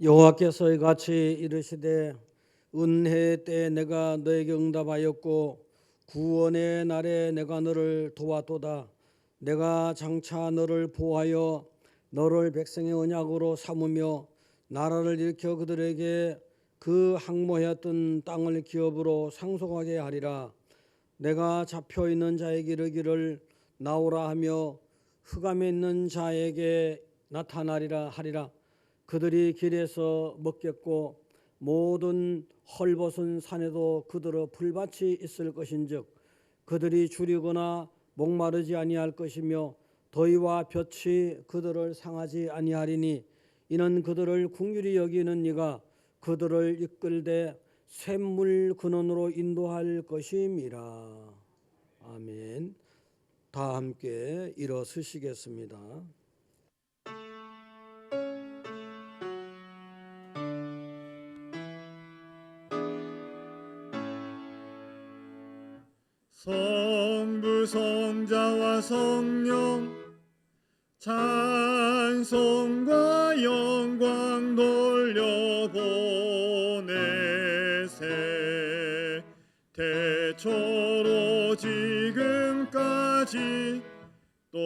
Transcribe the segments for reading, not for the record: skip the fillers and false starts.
여호와께서 이같이 이르시되 은혜의 때에 내가 너에게 응답하였고 구원의 날에 내가 너를 도왔도다. 내가 장차 너를 보호하여 너를 백성의 언약으로 삼으며 나라를 일으켜 그들에게 그 항모하였던 땅을 기업으로 상속하게 하리라. 내가 잡혀있는 자에게 이르기를 나오라 하며 흑암에 있는 자에게 나타나리라 하리라. 그들이 길에서 먹겠고 모든 헐벗은 산에도 그들의 풀밭이 있을 것인즉 그들이 주리거나 목마르지 아니할 것이며 더위와 볕이 그들을 상하지 아니하리니 이는 그들을 긍휼히 여기는 네가 그들을 이끌되 샘물 근원으로 인도할 것임이라. 아멘. 다 함께 일어서시겠습니다. 성부 성자와 성령 찬송과 영광 돌려보내세. 태초로 지금까지 또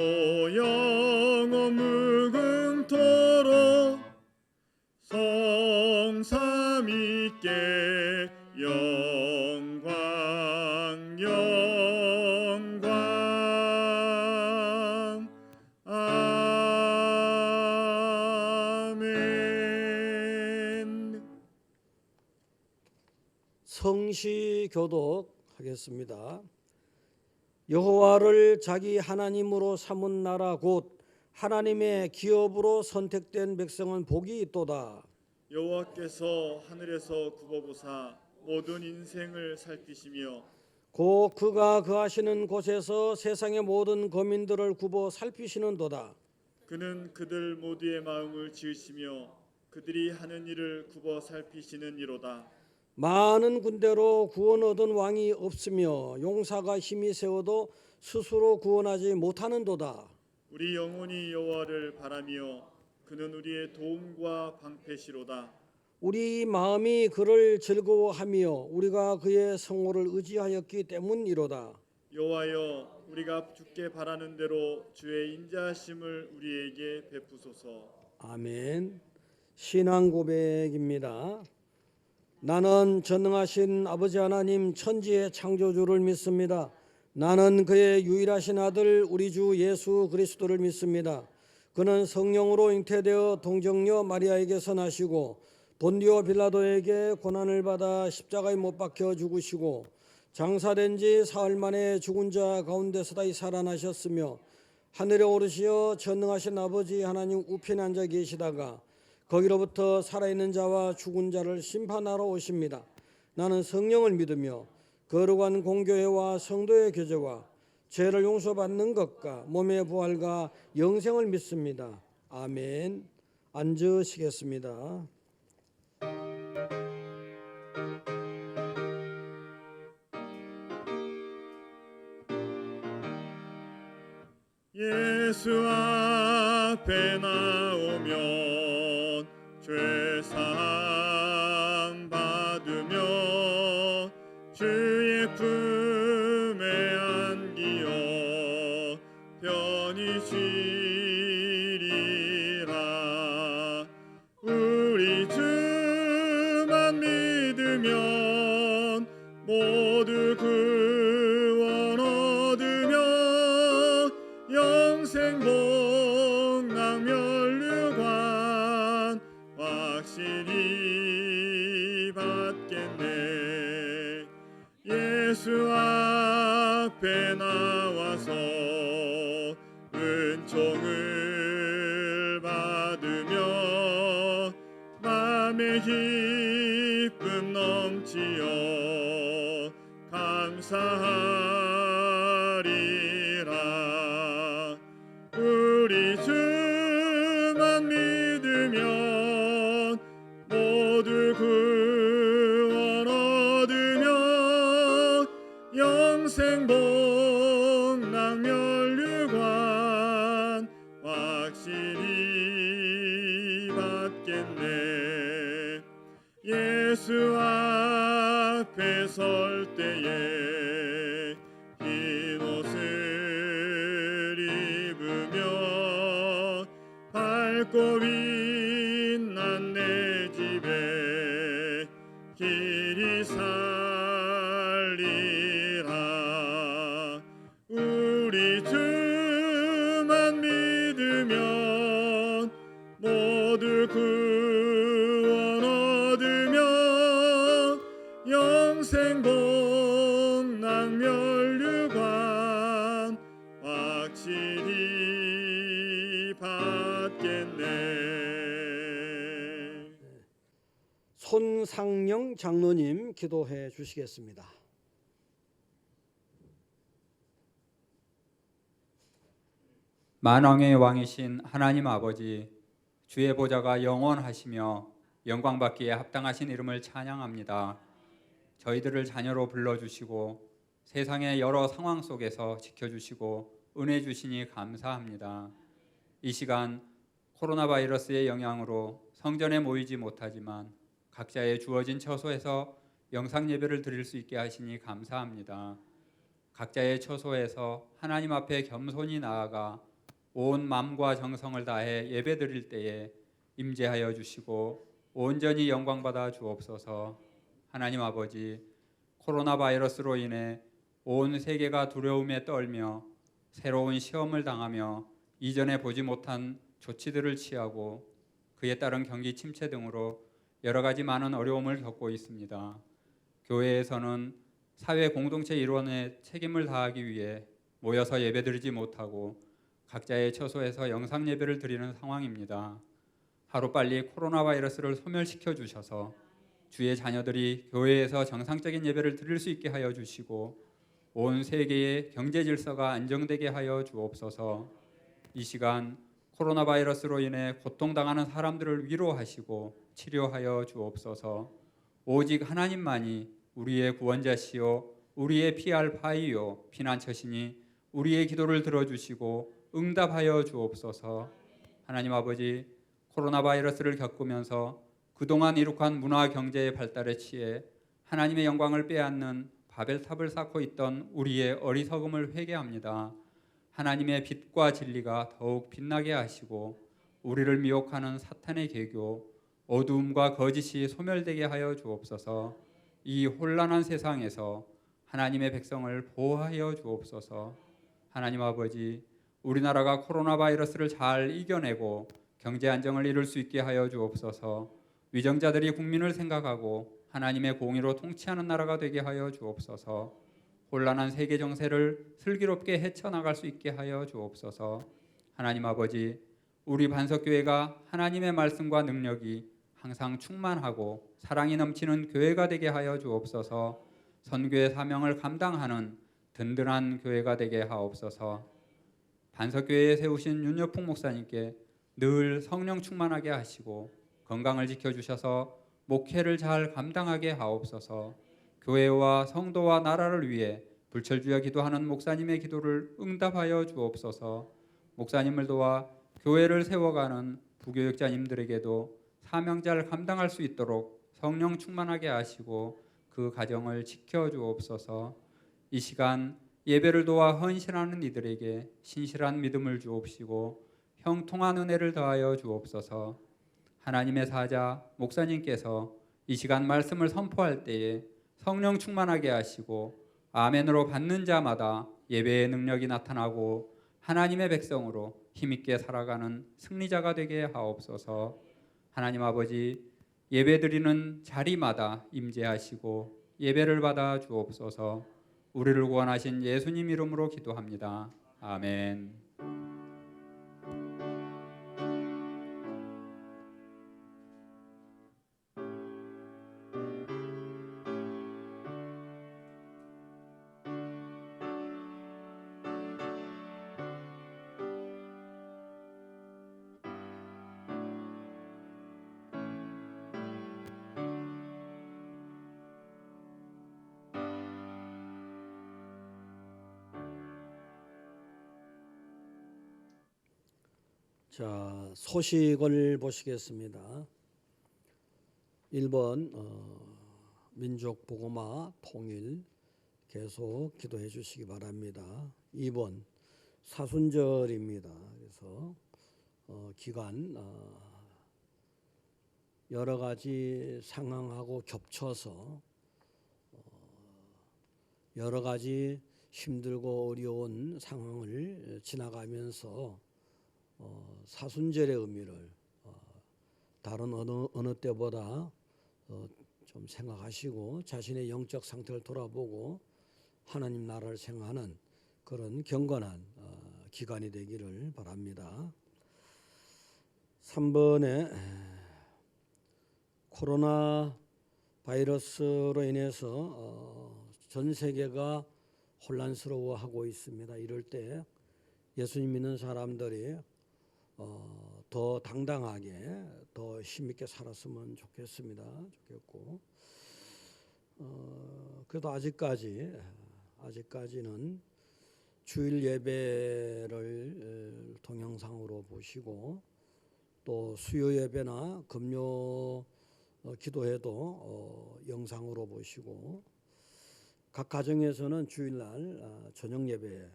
영원 무궁토록 성삼위께 영광 아멘. 성시 교독하겠습니다. 여호와를 자기 하나님으로 삼은 나라 곧 하나님의 기업으로 선택된 백성은 복이 있도다. 여호와께서 하늘에서 굽어보사 모든 인생을 살피시며 곧 그가 거하시는 곳에서 세상의 모든 거민들을 굽어 살피시는도다. 그는 그들 모두의 마음을 지으시며 그들이 하는 일을 굽어 살피시는 이로다. 많은 군대로 구원 얻은 왕이 없으며 용사가 힘이 세워도 스스로 구원하지 못하는도다. 우리 영혼이 여호와를 바라며 그는 우리의 도움과 방패시로다. 우리 마음이 그를 즐거워하며 우리가 그의 성호를 의지하였기 때문이로다. 여호와여, 우리가 주께 바라는 대로 주의 인자하심을 우리에게 베푸소서. 아멘. 신앙 고백입니다. 나는 전능하신 아버지 하나님 천지의 창조주를 믿습니다. 나는 그의 유일하신 아들 우리 주 예수 그리스도를 믿습니다. 그는 성령으로 잉태되어 동정녀 마리아에게서 나시고 본디오 빌라도에게 고난을 받아 십자가에 못 박혀 죽으시고 장사된 지 사흘 만에 죽은 자 가운데서 다시 살아나셨으며 하늘에 오르시어 전능하신 아버지 하나님 우편에 앉아 계시다가 거기로부터 살아있는 자와 죽은 자를 심판하러 오십니다. 나는 성령을 믿으며 거룩한 공교회와 성도의 교제와 죄를 용서받는 것과 몸의 부활과 영생을 믿습니다. 아멘. 앉으시겠습니다. 예수 앞에 나오면 죄사함 받으며 주의 품에 안기어 편히 쉬리라. 우리 주만 믿으면 모두 구원 얻으며 영생 복락 면류관 확실히 받겠네. 예수 앞에 나와서 은총을 받으며 맘의 기쁨 넘치어 감사하리라. 우리 주만 믿으면 모두 구원 얻으며 영생 복락 면류관 확실히 받겠네. 앞에 설 때에 흰 옷을 입으며 밝고 빛난 내 집에 길이 살리라. 우리 주만 믿으면 모두 구원 얻으며 영생 복락 멸류관 확실히 받겠네. 손상영 장로님 기도해 주시겠습니다. 만왕의 왕이신 하나님 아버지, 주의 보좌가 영원하시며 영광받기에 합당하신 이름을 찬양합니다. 저희들을 자녀로 불러주시고 세상의 여러 상황 속에서 지켜주시고 은혜 주시니 감사합니다. 이 시간 코로나 바이러스의 영향으로 성전에 모이지 못하지만 각자의 주어진 처소에서 영상 예배를 드릴 수 있게 하시니 감사합니다. 각자의 처소에서 하나님 앞에 겸손히 나아가 온 마음과 정성을 다해 예배 드릴 때에 임재하여 주시고 온전히 영광받아 주옵소서. 하나님 아버지, 코로나 바이러스로 인해 온 세계가 두려움에 떨며 새로운 시험을 당하며 이전에 보지 못한 조치들을 취하고 그에 따른 경기 침체 등으로 여러 가지 많은 어려움을 겪고 있습니다. 교회에서는 사회 공동체 일원의 책임을 다하기 위해 모여서 예배드리지 못하고 각자의 처소에서 영상 예배를 드리는 상황입니다. 하루빨리 코로나 바이러스를 소멸시켜 주셔서 주의 자녀들이 교회에서 정상적인 예배를 드릴 수 있게 하여 주시고 온 세계의 경제 질서가 안정되게 하여 주옵소서. 이 시간 코로나 바이러스로 인해 고통당하는 사람들을 위로하시고 치료하여 주옵소서. 오직 하나님만이 우리의 구원자시요 우리의 피할 바위요 피난처시니 우리의 기도를 들어주시고 응답하여 주옵소서. 하나님 아버지, 코로나 바이러스를 겪으면서 그동안 이룩한 문화 경제의 발달에 취해 하나님의 영광을 빼앗는 바벨탑을 쌓고 있던 우리의 어리석음을 회개합니다. 하나님의 빛과 진리가 더욱 빛나게 하시고 우리를 미혹하는 사탄의 계교, 어두움과 거짓이 소멸되게 하여 주옵소서. 이 혼란한 세상에서 하나님의 백성을 보호하여 주옵소서. 하나님 아버지, 우리나라가 코로나 바이러스를 잘 이겨내고 경제 안정을 이룰 수 있게 하여 주옵소서. 위정자들이 국민을 생각하고 하나님의 공의로 통치하는 나라가 되게 하여 주옵소서. 혼란한 세계 정세를 슬기롭게 헤쳐나갈 수 있게 하여 주옵소서. 하나님 아버지, 우리 반석교회가 하나님의 말씀과 능력이 항상 충만하고 사랑이 넘치는 교회가 되게 하여 주옵소서. 선교의 사명을 감당하는 든든한 교회가 되게 하옵소서. 반석교회에 세우신 윤여풍 목사님께 늘 성령 충만하게 하시고 건강을 지켜주셔서 목회를 잘 감당하게 하옵소서. 교회와 성도와 나라를 위해 불철주야 기도하는 목사님의 기도를 응답하여 주옵소서. 목사님을 도와 교회를 세워가는 부교육자님들에게도 사명 잘 감당할 수 있도록 성령 충만하게 하시고 그 가정을 지켜주옵소서. 이 시간 예배를 도와 헌신하는 이들에게 신실한 믿음을 주옵시고 형통한 은혜를 더하여 주옵소서. 하나님의 사자 목사님께서 이 시간 말씀을 선포할 때에 성령 충만하게 하시고 아멘으로 받는 자마다 예배의 능력이 나타나고 하나님의 백성으로 힘있게 살아가는 승리자가 되게 하옵소서. 하나님 아버지, 예배드리는 자리마다 임재하시고 예배를 받아 주옵소서. 우리를 구원하신 예수님 이름으로 기도합니다. 아멘. 자, 소식을 보시겠습니다. 1번 민족 복음화 통일 계속 기도해 주시기 바랍니다. 2번 사순절입니다. 그래서 기간 여러 가지 상황하고 겹쳐서 여러 가지 힘들고 어려운 상황을 지나가면서 사순절의 의미를 다른 어느 때보다 좀 생각하시고 자신의 영적 상태를 돌아보고 하나님 나라를 생각하는 그런 경건한 기간이 되기를 바랍니다. 3번에 코로나 바이러스로 인해서 전 세계가 혼란스러워하고 있습니다. 이럴 때 예수님 믿는 사람들이 더 당당하게 더 힘있게 살았으면 좋겠고 그래도 아직까지는 주일 예배를 동영상으로 보시고 또 수요 예배나 금요 기도회도 영상으로 보시고 각 가정에서는 주일날 저녁 예배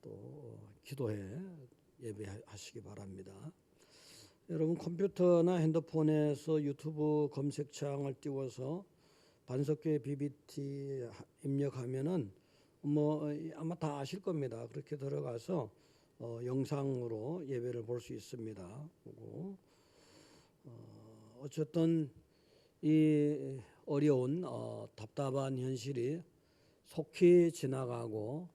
또 기도회 예배하시기 바랍니다. 여러분 컴퓨터나 핸드폰에서 유튜브 검색창을 띄워서 반석교회 BBT 입력하면은 아마 다 아실 겁니다. 그렇게 들어가서 영상으로 예배를 볼 수 있습니다. 그리고 어쨌든 이 어려운 답답한 현실이 속히 지나가고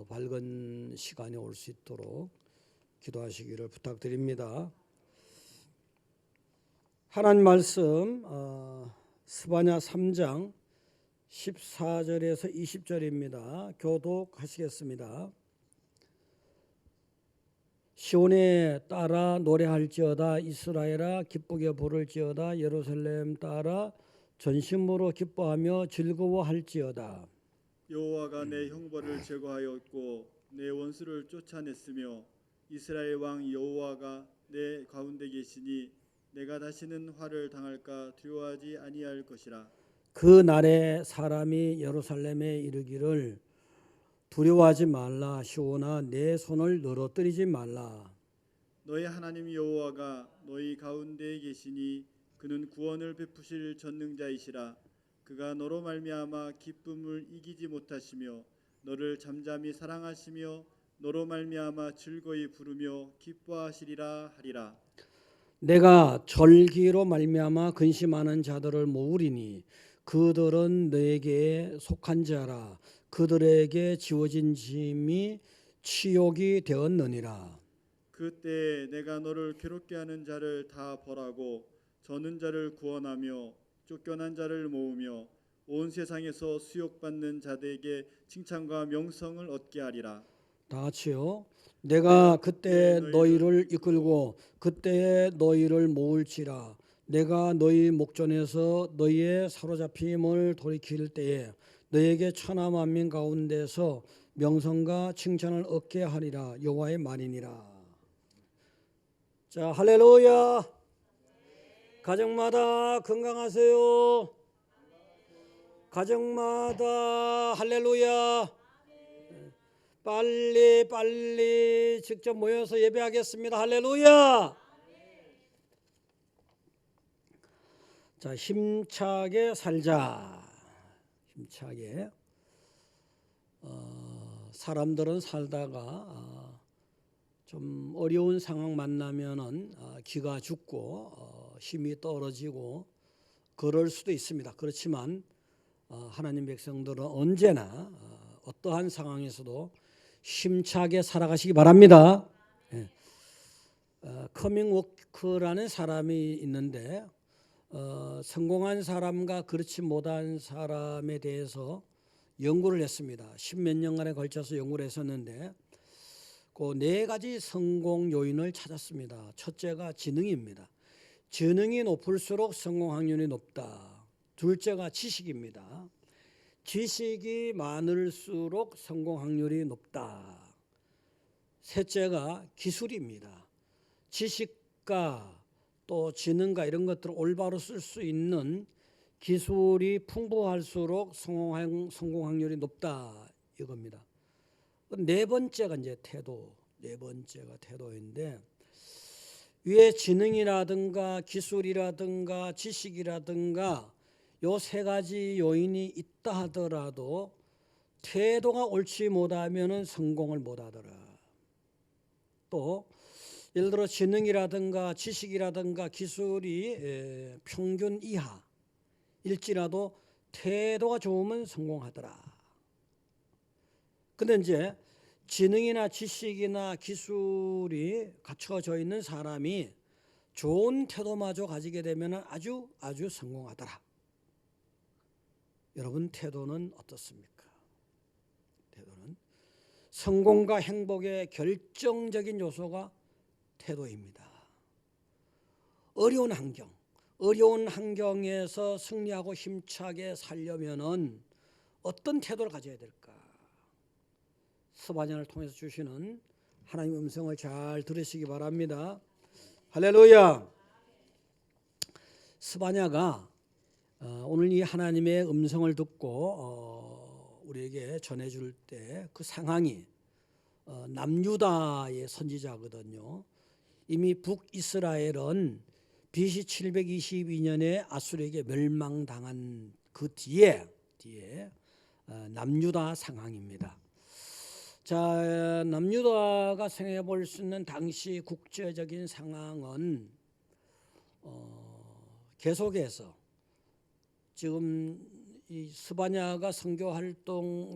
밝은 시간이 올 수 있도록 기도하시기를 부탁드립니다. 하나님 말씀 스바냐 3장 14절에서 20절입니다. 교독하시겠습니다. 시온에 따라 노래할지어다. 이스라엘아 기쁘게 부를지어다. 예루살렘 따라 전심으로 기뻐하며 즐거워할지어다. 여호와가 내 형벌을 제거하였고 내 원수를 쫓아냈으며 이스라엘 왕 여호와가 내 가운데 계시니 내가 다시는 화를 당할까 두려워하지 아니할 것이라. 그 날에 사람이 예루살렘에 이르기를 두려워하지 말라. 시온아 내 손을 늘어뜨리지 말라. 너희 하나님 여호와가 너희 가운데에 계시니 그는 구원을 베푸실 전능자이시라. 그가 너로 말미암아 기쁨을 이기지 못하시며 너를 잠잠히 사랑하시며 너로 말미암아 즐거이 부르며 기뻐하시리라 하리라. 내가 절기로 말미암아 근심하는 자들을 모으리니 그들은 너에게 속한 자라. 그들에게 지워진 짐이 치욕이 되었느니라. 그때 내가 너를 괴롭게 하는 자를 다 벌하고 저는 자를 구원하며 쫓겨난 자를 모으며 온 세상에서 수욕받는 자들에게 칭찬과 명성을 얻게 하리라. 다 같이요. 내가 그때 너희를 이끌고 그때에 너희를 모을지라. 내가 너희 목전에서 너희의 사로잡힘을 돌이킬 때에 너희에게 천하 만민 가운데서 명성과 칭찬을 얻게 하리라. 여호와의 말이니라. 자, 할렐루야. 가정마다 건강하세요. 가정마다 할렐루야. 빨리 직접 모여서 예배하겠습니다. 할렐루야. 자, 힘차게 살자. 힘차게. 사람들은 살다가 좀 어려운 상황 만나면은 기가 죽고 힘이 떨어지고 그럴 수도 있습니다. 그렇지만 하나님 백성들은 언제나 어떠한 상황에서도 힘차게 살아가시기 바랍니다. 커밍워크라는 사람이 있는데 성공한 사람과 그렇지 못한 사람에 대해서 연구를 했습니다. 10몇 년간에 걸쳐서 연구를 했었는데 그 4가지 성공 요인을 찾았습니다. 첫째가 지능입니다. 지능이 높을수록 성공 확률이 높다. 둘째가 지식입니다. 지식이 많을수록 성공 확률이 높다. 셋째가 기술입니다. 지식과 또 지능과 이런 것들을 올바로 쓸 수 있는 기술이 풍부할수록 성공 확률이 높다 이겁니다. 네 번째가 이제 태도, 네 번째가 태도인데 위에 지능이라든가 기술이라든가 지식이라든가 요 세 가지 요인이 있다 하더라도 태도가 옳지 못하면은 성공을 못하더라. 또 예를 들어 지능이라든가 지식이라든가 기술이 평균 이하일지라도 태도가 좋으면 성공하더라. 근데 이제 지능이나 지식이나 기술이 갖춰져 있는 사람이 좋은 태도마저 가지게 되면 아주 성공하더라. 여러분 태도는 어떻습니까? 태도는 성공과 행복의 결정적인 요소가 태도입니다. 어려운 환경에서 승리하고 힘차게 살려면은 어떤 태도를 가져야 될까? 스바냐를 통해서 주시는 하나님의 음성을 잘 들으시기 바랍니다. 할렐루야. 스바냐가 오늘 이 하나님의 음성을 듣고 우리에게 전해줄 때 그 상황이 남유다의 선지자거든요. 이미 북이스라엘은 BC 722년에 아수르에게 멸망당한 그 뒤에 남유다 상황입니다. 자, 남유다가 생각해 볼 수 있는 당시 국제적인 상황은 계속해서 지금 이 스바냐가 선교 활동,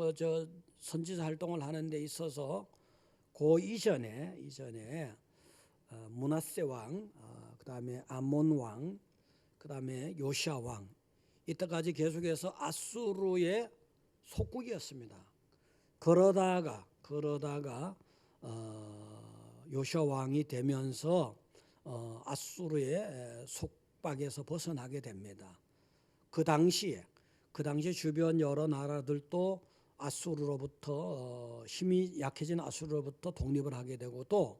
선지자 활동을 하는 데 있어서 그 이전에 므낫세 왕, 그다음에 아몬 왕, 그다음에 요시야 왕 이때까지 계속해서 아수르의 속국이었습니다. 그러다가 요시야 왕이 되면서 아수르의 속박에서 벗어나게 됩니다. 그 당시에 주변 여러 나라들도 아수르로부터 힘이 약해진 아수르로부터 독립을 하게 되고 또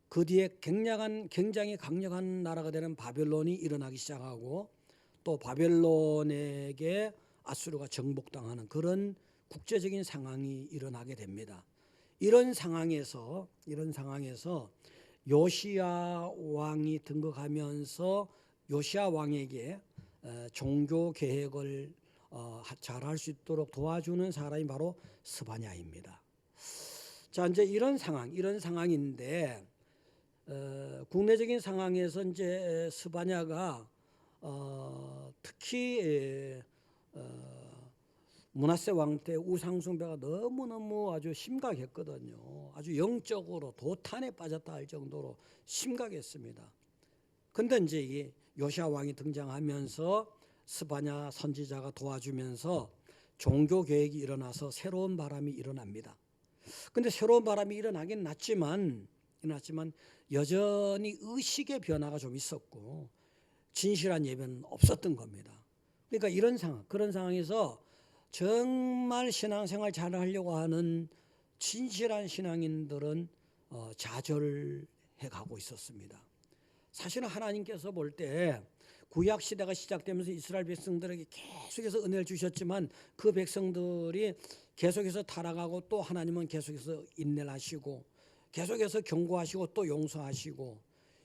그 뒤에 굉장히 강력한 나라가 되는 바벨론이 일어나기 시작하고 또 바벨론에게 아수르가 정복당하는 그런 국제적인 상황이 일어나게 됩니다. 이런 상황에서 요시야 왕이 등극하면서 요시야 왕에게 종교 개혁을 잘할 수 있도록 도와주는 사람이 바로 스바냐입니다. 자, 이제 이런 상황인데 국내적인 상황에서 이제 스바냐가 특히 므낫세 왕 때 우상숭배가 너무너무 아주 심각했거든요. 아주 영적으로 도탄에 빠졌다 할 정도로 심각했습니다. 근데 이제 이 요시야 왕이 등장하면서 스바냐 선지자가 도와주면서 종교 개혁이 일어나서 새로운 바람이 일어납니다. 근데 새로운 바람이 일어나긴 났지만 여전히 의식의 변화가 좀 있었고 진실한 예배는 없었던 겁니다. 그러니까 그런 상황에서 정말 신앙생활 잘 하려고 하는 진실한 신앙인들은 좌절해 가고 있었습니다. 사실은 하나님께서 볼 때 구약 시대가 시작되면서 이스라엘 백성들에게 계속해서 은혜를 주셨지만 그 백성들이 계속해서 타락하고 또 하나님은 계속해서 인내를 하시고 계속해서 경고하시고 또 용서하시고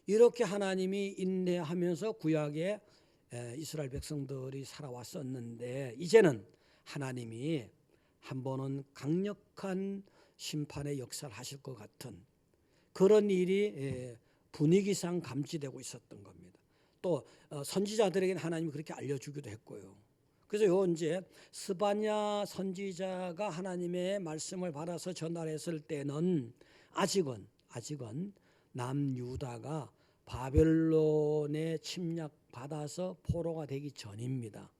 이렇게 하나님이 인내하면서 구약에 이스라엘 백성들이 살아왔었는데 이제는 하나님이 한 번은 강력한 심판의 역사를 하실 것 같은 그런 일이 분위기상 감지되고 있었던 겁니다. 또 선지자들에게는 하나님이 그렇게 알려주기도 했고요. 그래서 이제 스바냐 선지자가 하나님의 말씀을 받아서 전달했을 때는 아직은 남유다가 바벨론에 침략받아서 포로가 되기 전입니다.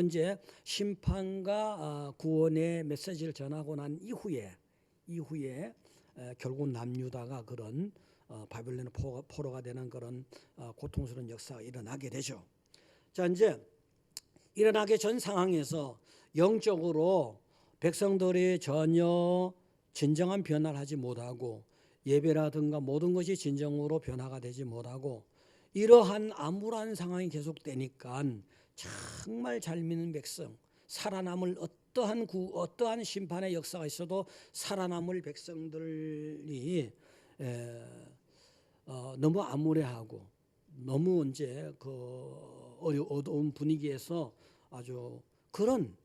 이제 심판과 구원의 메시지를 전하고 난 이후에 결국 남유다가 그런 바벨론의 포로가 되는 그런 고통스러운 역사가 일어나게 되죠. 자, 이제 일어나기 전 상황에서 영적으로 백성들이 전혀 진정한 변화를 하지 못하고 예배라든가 모든 것이 진정으로 변화가 되지 못하고 이러한 암울한 상황이 계속되니까 정말 잘 믿는 백성, 살아남을 어떠한 심판의 역사가 있어도 살아남을 백성들이 너무 암울해하고 너무 이제 그 어두운 분위기에서 아주 그런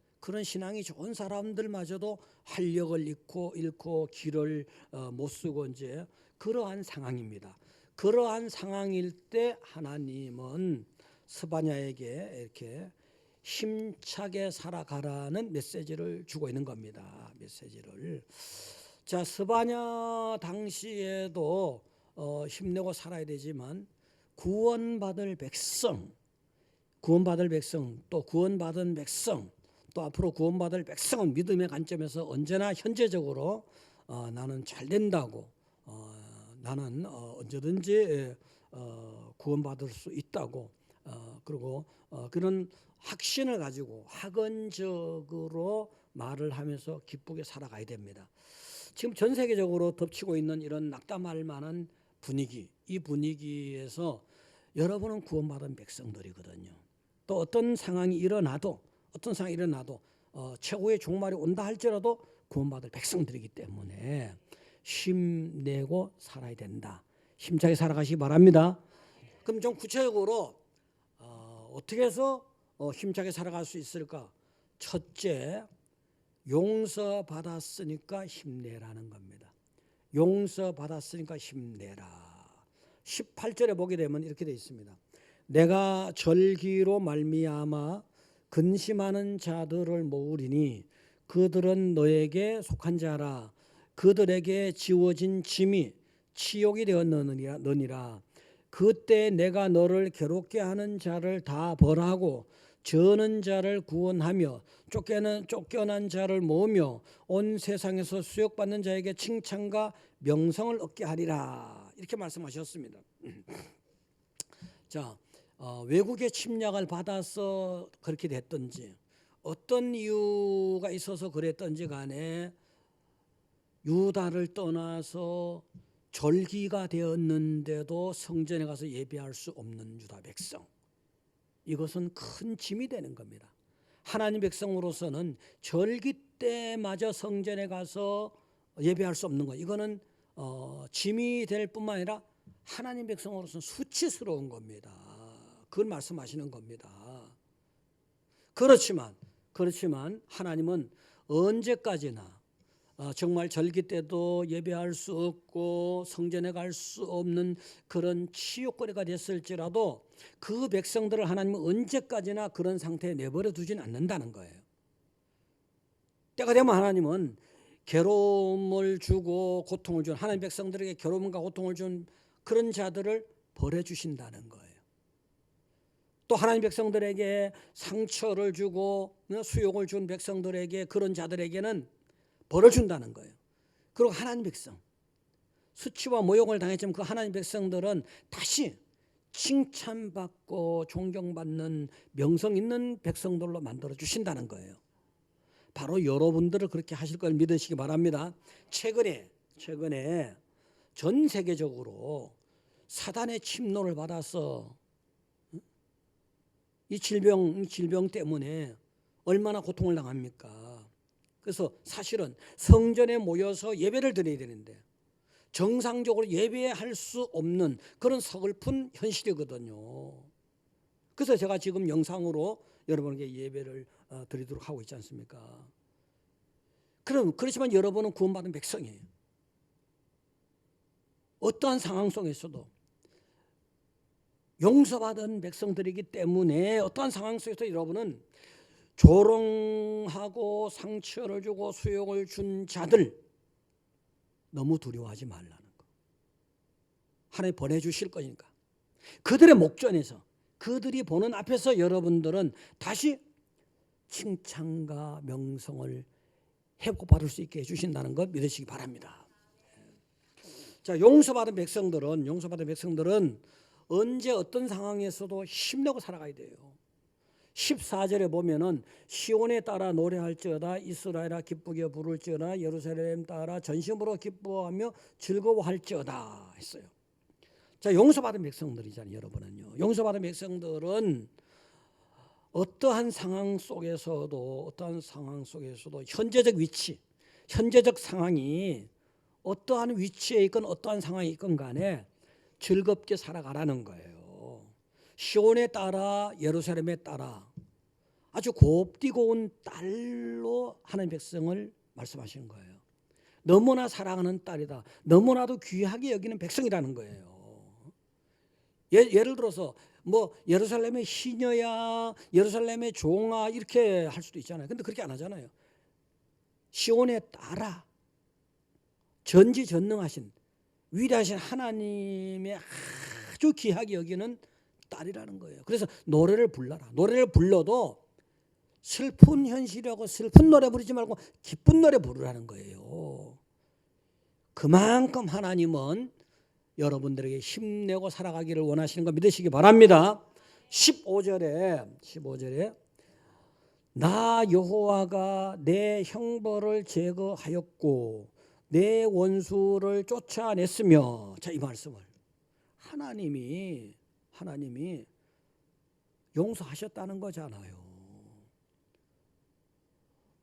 신앙이 좋은 사람들마저도 활력을 잃고 길을 못 쓰고 이제 그러한 상황입니다. 그러한 상황일 때 하나님은 스바냐에게 이렇게 힘차게 살아가라는 메시지를 주고 있는 겁니다. 메시지를. 자, 스바냐 당시에도 힘내고 살아야 되지만 구원받을 백성, 또 구원받은 백성, 또 앞으로 구원받을 백성은 믿음의 관점에서 언제나 현재적으로 나는 잘 된다고, 나는 언제든지 구원받을 수 있다고, 그리고 그런 확신을 가지고 학언적으로 말을 하면서 기쁘게 살아가야 됩니다. 지금 전 세계적으로 덮치고 있는 이런 낙담할 만한 분위기, 이 분위기에서 여러분은 구원받은 백성들이거든요. 또 어떤 상황이 일어나도 최고의 종말이 온다 할지라도 구원받을 백성들이기 때문에 힘내고 살아야 된다. 힘차게 살아가시기 바랍니다. 그럼 좀 구체적으로 어떻게 해서 힘차게 살아갈 수 있을까? 첫째, 용서받았으니까 힘내라는 겁니다. 용서받았으니까 힘내라. 18절에 보게 되면 이렇게 되어 있습니다. 내가 절기로 말미암아 근심하는 자들을 모으리니 그들은 너에게 속한 자라. 그들에게 지워진 짐이 치욕이 되었느니라. 그때 내가 너를 괴롭게 하는 자를 다 벌하고 저는 자를 구원하며 쫓겨난 자를 모으며 온 세상에서 수욕받는 자에게 칭찬과 명성을 얻게 하리라. 이렇게 말씀하셨습니다. 자, 외국의 침략을 받아서 그렇게 됐든지 어떤 이유가 있어서 그랬든지 간에 유다를 떠나서 절기가 되었는데도 성전에 가서 예배할 수 없는 유다 백성, 이것은 큰 짐이 되는 겁니다. 하나님 백성으로서는 절기 때마저 성전에 가서 예배할 수 없는 것, 이거는 짐이 될 뿐만 아니라 하나님 백성으로서는 수치스러운 겁니다. 그걸 말씀하시는 겁니다. 그렇지만 하나님은 언제까지나 정말 절기 때도 예배할 수 없고 성전에 갈 수 없는 그런 치욕거리가 됐을지라도 그 백성들을 하나님은 언제까지나 그런 상태에 내버려 두지는 않는다는 거예요. 때가 되면 하나님은 괴로움을 주고 고통을 준, 하나님 백성들에게 괴로움과 고통을 준 그런 자들을 벌해 주신다는 거예요. 또 하나님 백성들에게 상처를 주고 수욕을 준 백성들에게, 그런 자들에게는 벌을 준다는 거예요. 그리고 하나님 백성, 수치와 모욕을 당했지만 그 하나님 백성들은 다시 칭찬받고 존경받는 명성 있는 백성들로 만들어 주신다는 거예요. 바로 여러분들을 그렇게 하실 걸 믿으시기 바랍니다. 최근에 전 세계적으로 사단의 침노를 받아서 이 질병 때문에 얼마나 고통을 당합니까? 그래서 사실은 성전에 모여서 예배를 드려야 되는데 정상적으로 예배할 수 없는 그런 서글픈 현실이거든요. 그래서 제가 지금 영상으로 여러분에게 예배를 드리도록 하고 있지 않습니까? 그렇지만 여러분은 구원받은 백성이에요. 어떠한 상황 속에서도 용서받은 백성들이기 때문에 어떠한 상황 속에서 여러분은 조롱하고 상처를 주고 수욕을 준 자들 너무 두려워하지 말라는 거. 하나님 보내주실 거니까. 그들의 목전에서, 그들이 보는 앞에서 여러분들은 다시 칭찬과 명성을 회복받을 수 있게 해주신다는 것 믿으시기 바랍니다. 자, 용서받은 백성들은 언제 어떤 상황에서도 힘내고 살아가야 돼요. 14절에 보면은 시온에 따라 노래할지어다, 이스라엘아 기쁘게 부를지어다, 예루살렘 따라 전심으로 기뻐하며 즐거워할지어다 했어요. 자, 용서받은 백성들이잖아요. 여러분은요. 용서받은 백성들은 어떠한 상황 속에서도 현재적 위치, 현재적 상황이 어떠한 위치에 있건 어떠한 상황에 있건 간에 즐겁게 살아가라는 거예요. 시온에 따라 예루살렘에 따라 아주 곱디고 온 딸로 하나님 백성을 말씀하시는 거예요. 너무나 사랑하는 딸이다. 너무나도 귀하게 여기는 백성이라는 거예요. 예를 들어서 뭐 예루살렘의 시녀야, 예루살렘의 종아 이렇게 할 수도 있잖아요. 근데 그렇게 안 하잖아요. 시온에 따라 전지전능하신 위대하신 하나님의 아주 귀하게 여기는 딸이라는 거예요. 그래서 노래를 불러라. 노래를 불러도 슬픈 현실이라고 슬픈 노래 부르지 말고 기쁜 노래 부르라는 거예요. 그만큼 하나님은 여러분들에게 힘내고 살아가기를 원하시는 거 믿으시기 바랍니다. 15절에 나 여호와가 내 형벌을 제거하였고 내 원수를 쫓아냈으며, 자, 이 말씀을 하나님이 용서하셨다는 거잖아요.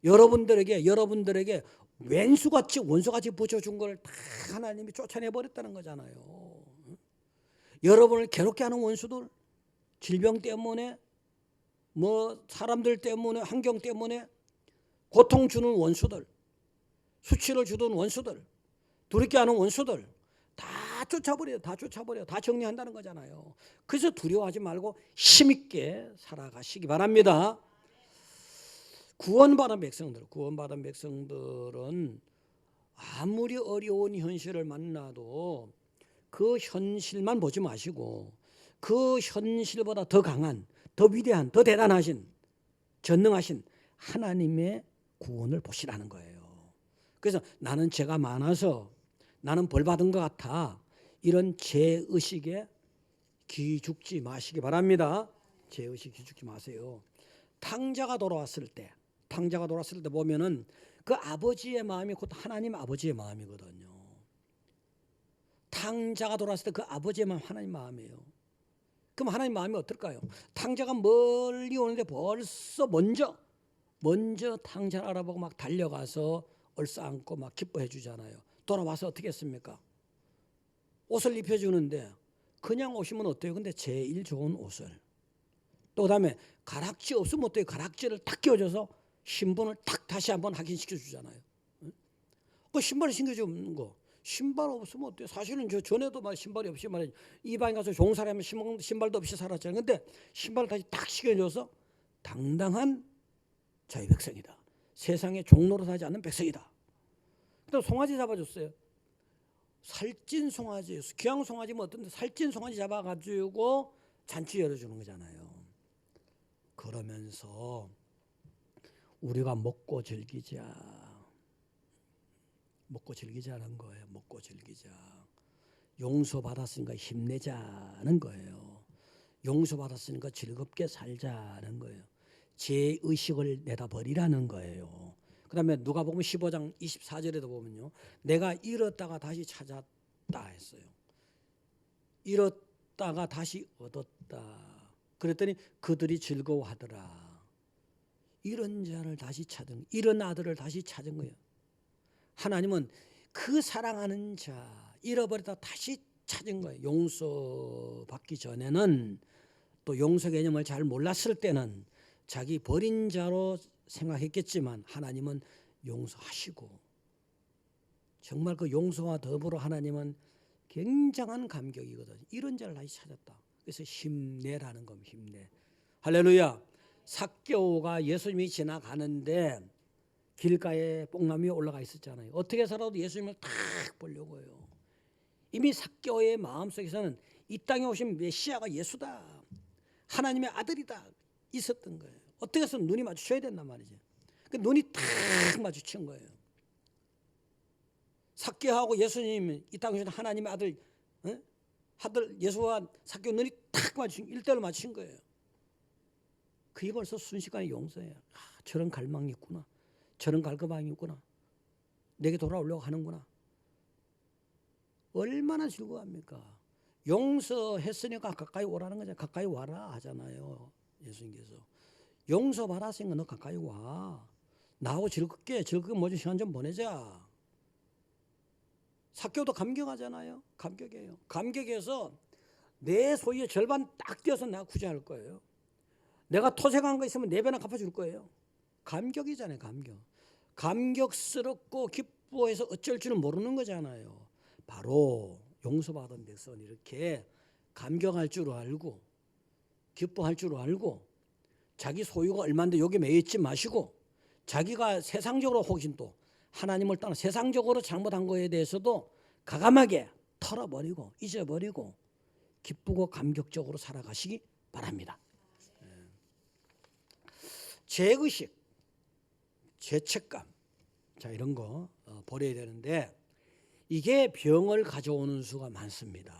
여러분들에게 왼수같이 원수같이 붙여준 걸 다 하나님이 쫓아내버렸다는 거잖아요. 여러분을 괴롭게 하는 원수들, 질병 때문에 뭐 사람들 때문에 환경 때문에 고통 주는 원수들, 수치를 주던 원수들, 두렵게 하는 원수들 다 쫓아버려, 다 정리한다는 거잖아요. 그래서 두려워하지 말고 힘있게 살아가시기 바랍니다. 구원받은 백성들은 아무리 어려운 현실을 만나도 그 현실만 보지 마시고 그 현실보다 더 강한, 더 위대한, 더 대단하신, 전능하신 하나님의 구원을 보시라는 거예요. 그래서 나는 죄가 많아서 나는 벌 받은 것 같아, 이런 죄의식에 기죽지 마시기 바랍니다. 죄의식 기죽지 마세요. 탕자가 돌아왔을 때 보면은 그 아버지의 마음이 곧 하나님 아버지의 마음이거든요. 탕자가 돌아왔을 때 그 아버지의 마음 하나님 마음이에요. 그럼 하나님 마음이 어떨까요? 탕자가 멀리 오는데 벌써 먼저 탕자를 알아보고 막 달려가서 얼싸안고 막 기뻐해 주잖아요. 돌아와서 어떻게 했습니까? 옷을 입혀주는데 그냥 오시면 어때요? 근데 제일 좋은 옷을, 또 그다음에 가락지 없으면 어때요? 가락지를 탁 끼워줘서 신분을 탁 다시 한번 확인시켜 주잖아요. 그 신발을 신겨주는 거, 신발 없으면 어때요? 사실은 저 전에도 막 신발이 없이 말이죠, 이방인 가서 종살이하면 신발도 없이 살았잖아요. 근데 신발을 다시 탁 신겨줘서 당당한 자의 백성이다, 세상에 종노릇하지 않는 백성이다. 또 송아지 잡아줬어요. 살찐 송아지, 귀양 송아지면 어떤데 살찐 송아지 잡아가지고 잔치 열어주는 거잖아요. 그러면서 우리가 먹고 즐기자는 거예요. 먹고 즐기자. 용서받았으니까 힘내자는 거예요. 용서받았으니까 즐겁게 살자는 거예요. 죄의식을 내다 버리라는 거예요. 그 다음에 누가복음 15장 24절에도 보면요, 내가 잃었다가 다시 찾았다 했어요. 잃었다가 다시 얻었다. 그랬더니 그들이 즐거워하더라. 이런 자를 다시 찾은, 이런 아들을 다시 찾은 거예요. 하나님은 그 사랑하는 자, 잃어버렸다 다시 찾은 거예요. 용서받기 전에는, 또 용서 개념을 잘 몰랐을 때는 자기 버린 자로 생각했겠지만 하나님은 용서하시고, 정말 그 용서와 더불어 하나님은 굉장한 감격이거든요. 이런 자를 다시 찾았다. 그래서 힘내라는 겁니다. 힘내. 할렐루야. 삭개오가 예수님이 지나가는데 길가에 뽕나무 위에 올라가 있었잖아요. 어떻게 해서라도 예수님을 탁 보려고 해요. 이미 삭개오의 마음속에서는 이 땅에 오신 메시아가 예수다, 하나님의 아들이다 있었던 거예요. 어떻게 해서 눈이 마주쳐야 된단 말이죠. 그 눈이 탁 마주친 거예요. 삭개오하고 예수님, 이 땅에 오신 하나님의 아들, 아들 예수와 삭개오 눈이 탁 마주친, 일대를 마주친 거예요. 그게 벌써 순식간에 용서해요. 아, 저런 갈망이 있구나, 저런 갈급함이 있구나, 내게 돌아오려고 하는구나. 얼마나 즐거워합니까? 용서했으니까 가까이 오라는 거죠. 가까이 와라 하잖아요, 예수님께서. 용서받았으니까 너 가까이 와. 나하고 즐겁게 모든 시간 좀 보내자. 삭개오도 감격하잖아요. 감격해요. 감격해서 내 소유의 절반 딱 떼어서 내가 구제할 거예요. 내가 토색한 거 있으면 4배나 갚아줄 거예요. 감격이잖아요. 감격. 감격스럽고 기뻐해서 어쩔 줄은 모르는 거잖아요. 바로 용서받은 데서 이렇게 감격할 줄 알고 기뻐할 줄 알고 자기 소유가 얼마인데 여기 매이지 마시고 자기가 세상적으로 혹시 또 하나님을 떠나 세상적으로 잘못한 거에 대해서도 가감하게 털어버리고 잊어버리고 기쁘고 감격적으로 살아가시기 바랍니다. 죄의식, 죄책감, 자 이런 거 버려야 되는데 이게 병을 가져오는 수가 많습니다.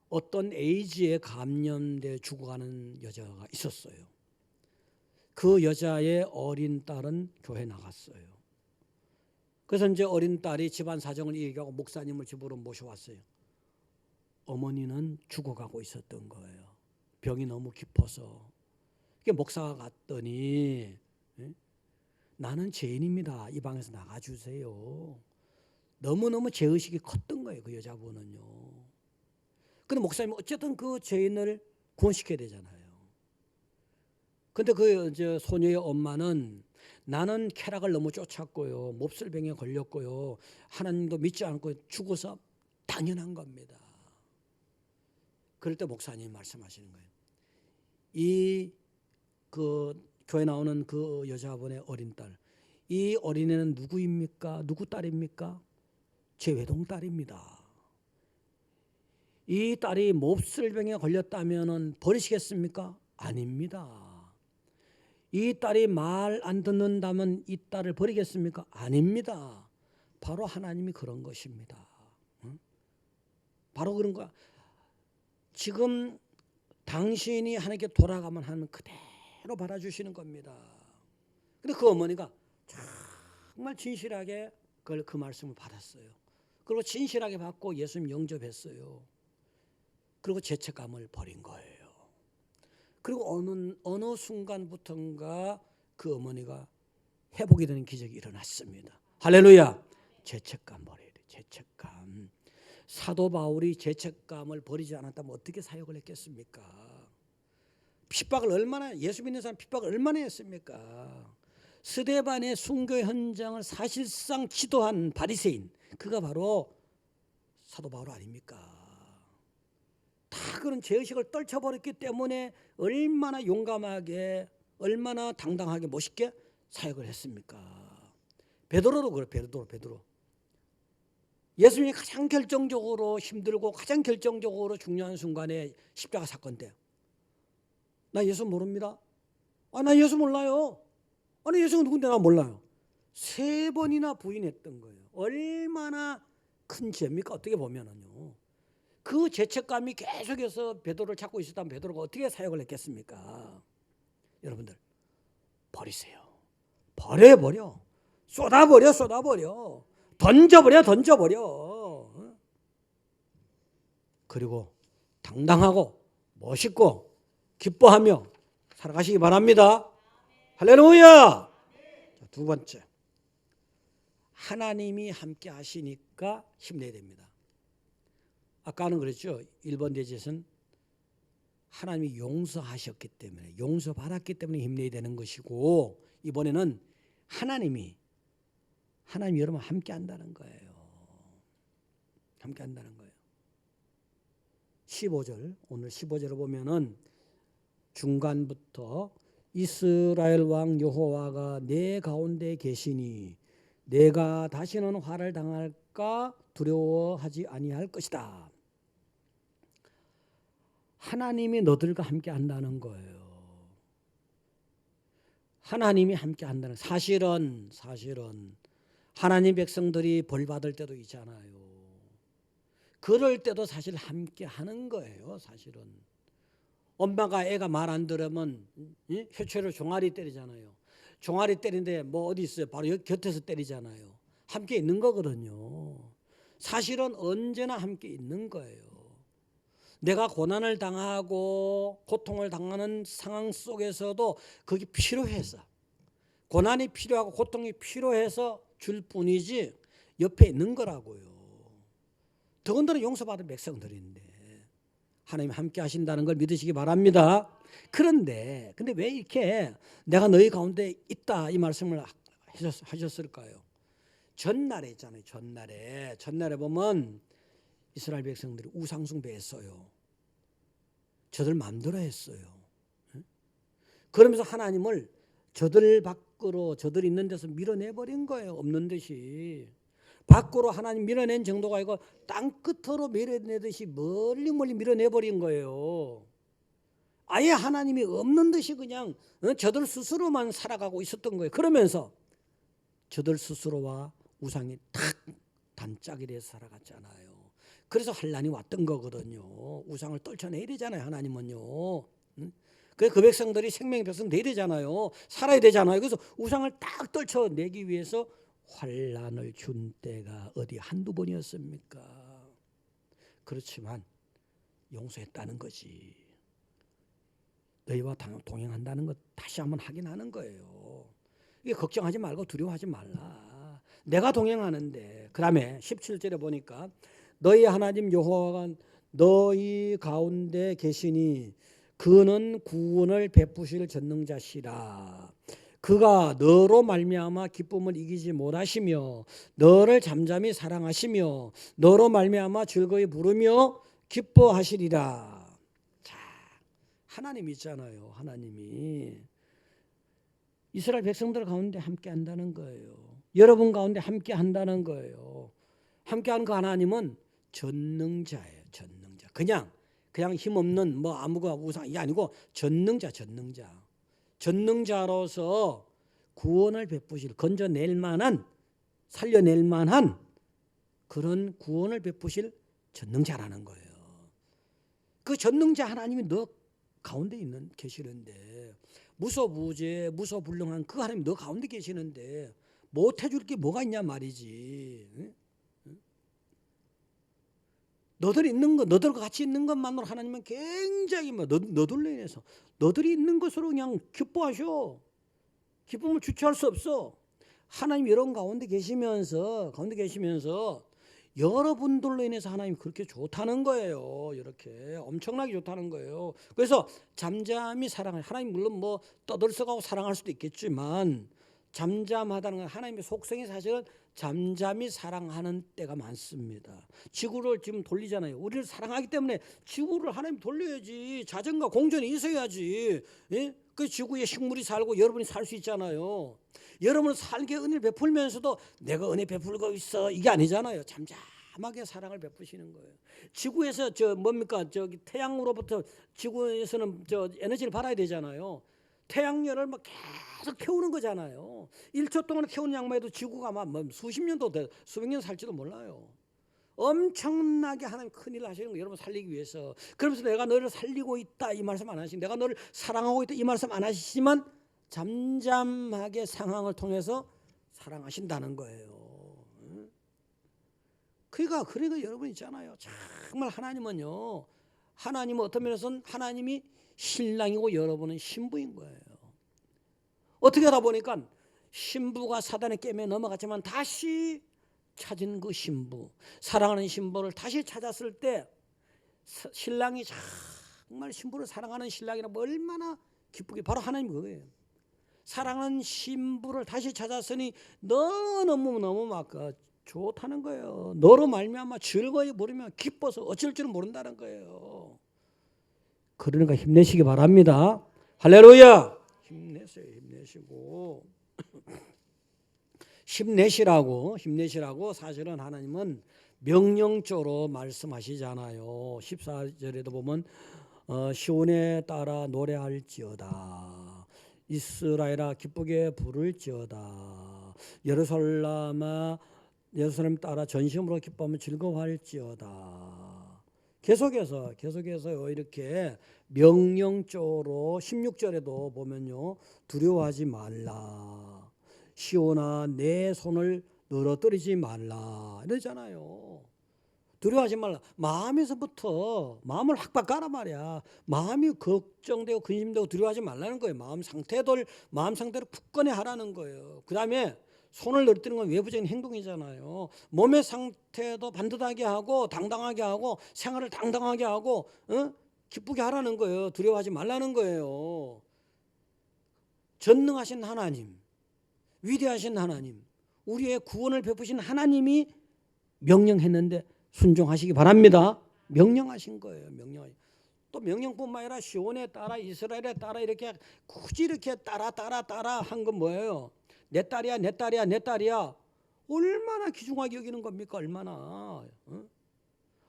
어떤 에이즈에 감염돼 죽어가는 여자가 있었어요. 그 여자의 어린 딸은 교회 나갔어요. 그래서 이제 어린 딸이 집안 사정을 얘기하고 목사님을 집으로 모셔왔어요. 어머니는 죽어가고 있었던 거예요. 병이 너무 깊어서. 이게 목사가 갔더니 나는 죄인입니다. 이 방에서 나가주세요. 너무너무 죄의식이 컸던 거예요. 그 여자분은요. 근데 목사님은 어쨌든 그 죄인을 구원시켜야 되잖아요. 근데 그 소녀의 엄마는 나는 쾌락을 너무 쫓았고요. 몹쓸 병에 걸렸고요. 하나님도 믿지 않고 죽어서 당연한 겁니다. 그럴 때 목사님이 말씀하시는 거예요. 이 교회 나오는 그 여자분의 어린 딸, 이 어린애는 누구입니까? 누구 딸입니까? 제 외동딸입니다. 이 딸이 몹쓸 병에 걸렸다면 버리시겠습니까? 아닙니다. 이 딸이 말 안 듣는다면 이 딸을 버리겠습니까? 아닙니다. 바로 하나님이 그런 것입니다. 바로 그런 거야. 지금 당신이 하나님께 돌아가면 하나님은 그대로 받아주시는 겁니다. 근데 그 어머니가 정말 진실하게 그 말씀을 받았어요. 그리고 진실하게 받고 예수님 영접했어요. 그리고 죄책감을 버린 거예요. 그리고 어느 순간부터인가 그 어머니가 회복이 되는 기적이 일어났습니다. 할렐루야. 죄책감 버려야 돼. 죄책감. 사도 바울이 죄책감을 버리지 않았다면 어떻게 사역을 했겠습니까? 핍박을 얼마나, 예수 믿는 사람 핍박을 얼마나 했습니까? 스데반의 순교 현장을 사실상 지도한 바리새인, 그가 바로 사도 바울 아닙니까? 다 그런 죄의식을 떨쳐버렸기 때문에 얼마나 용감하게, 얼마나 당당하게 멋있게 사역을 했습니까? 베드로도 그래. 베드로. 예수님이 가장 결정적으로 힘들고 가장 결정적으로 중요한 순간에 십자가 사건 때, 나 예수 모릅니다. 나 예수 몰라요. 아니 예수가 누군데 나 몰라요. 3번이나 부인했던 거예요. 얼마나 큰 죄입니까? 어떻게 보면은요. 그 죄책감이 계속해서 베드로를 찾고 있었다면 베드로가 어떻게 사역을 했겠습니까? 여러분들 버리세요. 버려. 쏟아버려. 던져버려. 그리고 당당하고 멋있고 기뻐하며 살아가시기 바랍니다. 할렐루야. 두 번째, 하나님이 함께 하시니까 힘내야 됩니다. 아까는 그랬죠. 1번 대지에서는 하나님이 용서하셨기 때문에, 용서받았기 때문에 힘내야 되는 것이고, 이번에는 하나님이 여러분 함께 한다는 거예요. 함께 한다는 거예요. 15절, 오늘 15절을 보면은 중간부터 이스라엘 왕 여호와가 내 가운데 계시니 내가 다시는 화를 당할까 두려워하지 아니할 것이다. 하나님이 너들과 함께 한다는 거예요. 하나님이 함께 한다는, 사실은 하나님 백성들이 벌 받을 때도 있잖아요. 그럴 때도 사실 함께 하는 거예요. 사실은 엄마가 애가 말 안 들으면 회초리로 종아리 때리잖아요. 종아리 때리는데 뭐 어디 있어요? 바로 여기 곁에서 때리잖아요. 함께 있는 거거든요. 사실은 언제나 함께 있는 거예요. 내가 고난을 당하고 고통을 당하는 상황 속에서도 그게 필요해서, 고난이 필요하고 고통이 필요해서 줄 뿐이지 옆에 있는 거라고요. 더군다나 용서받은 백성들인데 하나님 함께 하신다는 걸 믿으시기 바랍니다. 그런데 근데 왜 이렇게 내가 너희 가운데 있다 이 말씀을 하셨을까요? 전날에 있잖아요. 전날에 보면 이스라엘 백성들이 우상 숭배했어요. 저들 마음대로 했어요. 그러면서 하나님을 저들 밖으로, 저들 있는 데서 밀어내버린 거예요. 없는 듯이. 밖으로 하나님 밀어낸 정도가 아니고 땅끝으로 밀어내듯이 멀리 밀어내버린 거예요. 아예 하나님이 없는 듯이 그냥 저들 스스로만 살아가고 있었던 거예요. 그러면서 저들 스스로와 우상이 탁 단짝이 돼서 살아갔잖아요. 그래서 환란이 왔던 거거든요. 우상을 떨쳐내야 되잖아요. 하나님은요. 그래서 그 백성들이 생명의 백성 돼야 되잖아요. 살아야 되잖아요. 그래서 우상을 딱 떨쳐내기 위해서 환란을 준 때가 어디 한두 번이었습니까? 그렇지만 용서했다는 거지. 너희와 동행한다는 것 다시 한번 확인하는 거예요. 이게 걱정하지 말고 두려워하지 말라. 내가 동행하는데. 그 다음에 17절에 보니까 너희 하나님 여호와가 너희 가운데 계시니 그는 구원을 베푸실 전능자시라. 그가 너로 말미암아 기쁨을 이기지 못하시며 너를 잠잠히 사랑하시며 너로 말미암아 즐거이 부르며 기뻐하시리라. 자, 하나님 있잖아요. 하나님이 이스라엘 백성들 가운데 함께 한다는 거예요. 여러분 가운데 함께 한다는 거예요. 함께하는 그 하나님은 전능자예요. 전능자. 그냥 힘없는 뭐 아무가 우상이 아니고 전능자로서 구원을 베푸실, 건져낼 만한, 살려낼 만한 그런 구원을 베푸실 전능자라는 거예요. 그 전능자 하나님이 너 가운데 계시는데, 무소부재 무소불능한 그 하나님 너 가운데 계시는데 못 해줄 게 뭐가 있냐 말이지. 너들과 같이 있는 것만으로 하나님은 굉장히 너들로 인해서 너들이 있는 것으로 그냥 기뻐하셔. 기쁨을 주체할 수 없어. 하나님 여러분 가운데 계시면서 여러분들로 인해서 하나님이 그렇게 좋다는 거예요. 이렇게 엄청나게 좋다는 거예요. 그래서 잠잠히 사랑해. 하나님 물론 뭐 떠들썩하고 사랑할 수도 있겠지만 잠잠하다는 건 하나님의 속성이 사실은 잠잠히 사랑하는 때가 많습니다. 지구를 지금 돌리잖아요. 우리를 사랑하기 때문에 지구를 하나님 돌려야지. 자전과 공존이 있어야지. 예? 그 지구에 식물이 살고 여러분이 살 수 있잖아요. 여러분은 살게 은혜를 베풀면서도 내가 은혜 베풀고 있어 이게 아니잖아요. 잠잠하게 사랑을 베푸시는 거예요. 지구에서 저기 태양으로부터 지구에서는 에너지를 받아야 되잖아요. 태양열을 막 계속 태우는 거잖아요. 1초 동안 태우는 양만 해도 지구가 아마 수십 년도 수백 년 살지도 몰라요. 엄청나게 하나님 큰일을 하시는 거예요. 여러분 살리기 위해서. 그러면서 내가 너를 살리고 있다 이 말씀 안 하시고 내가 너를 사랑하고 있다 이 말씀 안 하시지만 잠잠하게 상황을 통해서 사랑하신다는 거예요. 그러니까 여러분 있잖아요. 정말 하나님은 어떤 면에서는 하나님이 신랑이고 여러분은 신부인 거예요. 어떻게 하다 보니까 신부가 사단의 깨매에 넘어갔지만 다시 찾은 그 신부, 사랑하는 신부를 다시 찾았을 때 신랑이 정말 신부를 사랑하는 신랑이라면 얼마나 기쁘게, 바로 하나님 그거예요. 사랑하는 신부를 다시 찾았으니 너무 막 좋다는 거예요. 너로 말미암아 즐거이 부르며 기뻐서 어쩔 줄은 모른다는 거예요. 그러니까 힘내시기 바랍니다. 할렐루야. 힘내시고 힘내시라고 사실은 하나님은 명령조로 말씀하시잖아요. 14절에도 보면 시온에 따라 노래할지어다. 이스라엘아 기쁘게 부를지어다. 예루살렘 따라 전심으로 기뻐하며 즐거워할지어다. 계속해서 이렇게 명령조로 16절에도 보면요. 두려워하지 말라. 시온아 내 손을 늘어뜨리지 말라. 이러잖아요. 두려워하지 말라. 마음에서부터 마음을 확 바꿔라 말이야. 마음이 걱정되고 근심되고 두려워하지 말라는 거예요. 마음 상태를 굳건히 하라는 거예요. 그 다음에 손을 늘뜨는 건 외부적인 행동이잖아요. 몸의 상태도 반듯하게 하고 당당하게 하고 생활을 당당하게 하고 기쁘게 하라는 거예요. 두려워하지 말라는 거예요. 전능하신 하나님, 위대하신 하나님, 우리의 구원을 베푸신 하나님이 명령했는데 순종하시기 바랍니다. 명령하신 거예요. 또 명령뿐만 아니라 시온에 따라 이스라엘에 따라 이렇게 굳이 이렇게 따라 한 건 뭐예요? 내 딸이야, 내 딸이야, 내 딸이야. 얼마나 귀중하게 여기는 겁니까? 얼마나.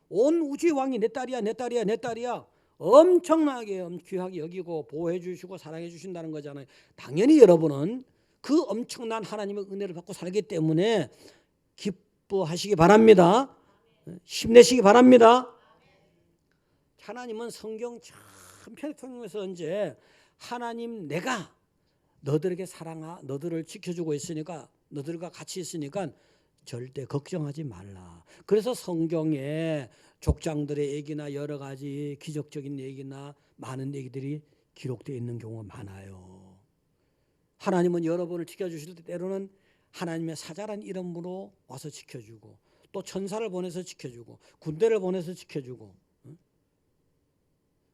온 우주의 왕이 내 딸이야, 내 딸이야, 내 딸이야. 엄청나게 귀하게 여기고 보호해 주시고 사랑해 주신다는 거잖아요. 당연히 여러분은 그 엄청난 하나님의 은혜를 받고 살기 때문에 기뻐하시기 바랍니다. 힘내시기 바랍니다. 하나님은 성경 참 편통해서 이제 하나님 내가 너들에게 너들을 지켜주고 있으니까 너들과 같이 있으니까 절대 걱정하지 말라. 그래서 성경에 족장들의 얘기나 여러 가지 기적적인 얘기나 많은 얘기들이 기록되어 있는 경우가 많아요. 하나님은 여러분을 지켜주실 때 때로는 하나님의 사자란 이름으로 와서 지켜주고 또 천사를 보내서 지켜주고 군대를 보내서 지켜주고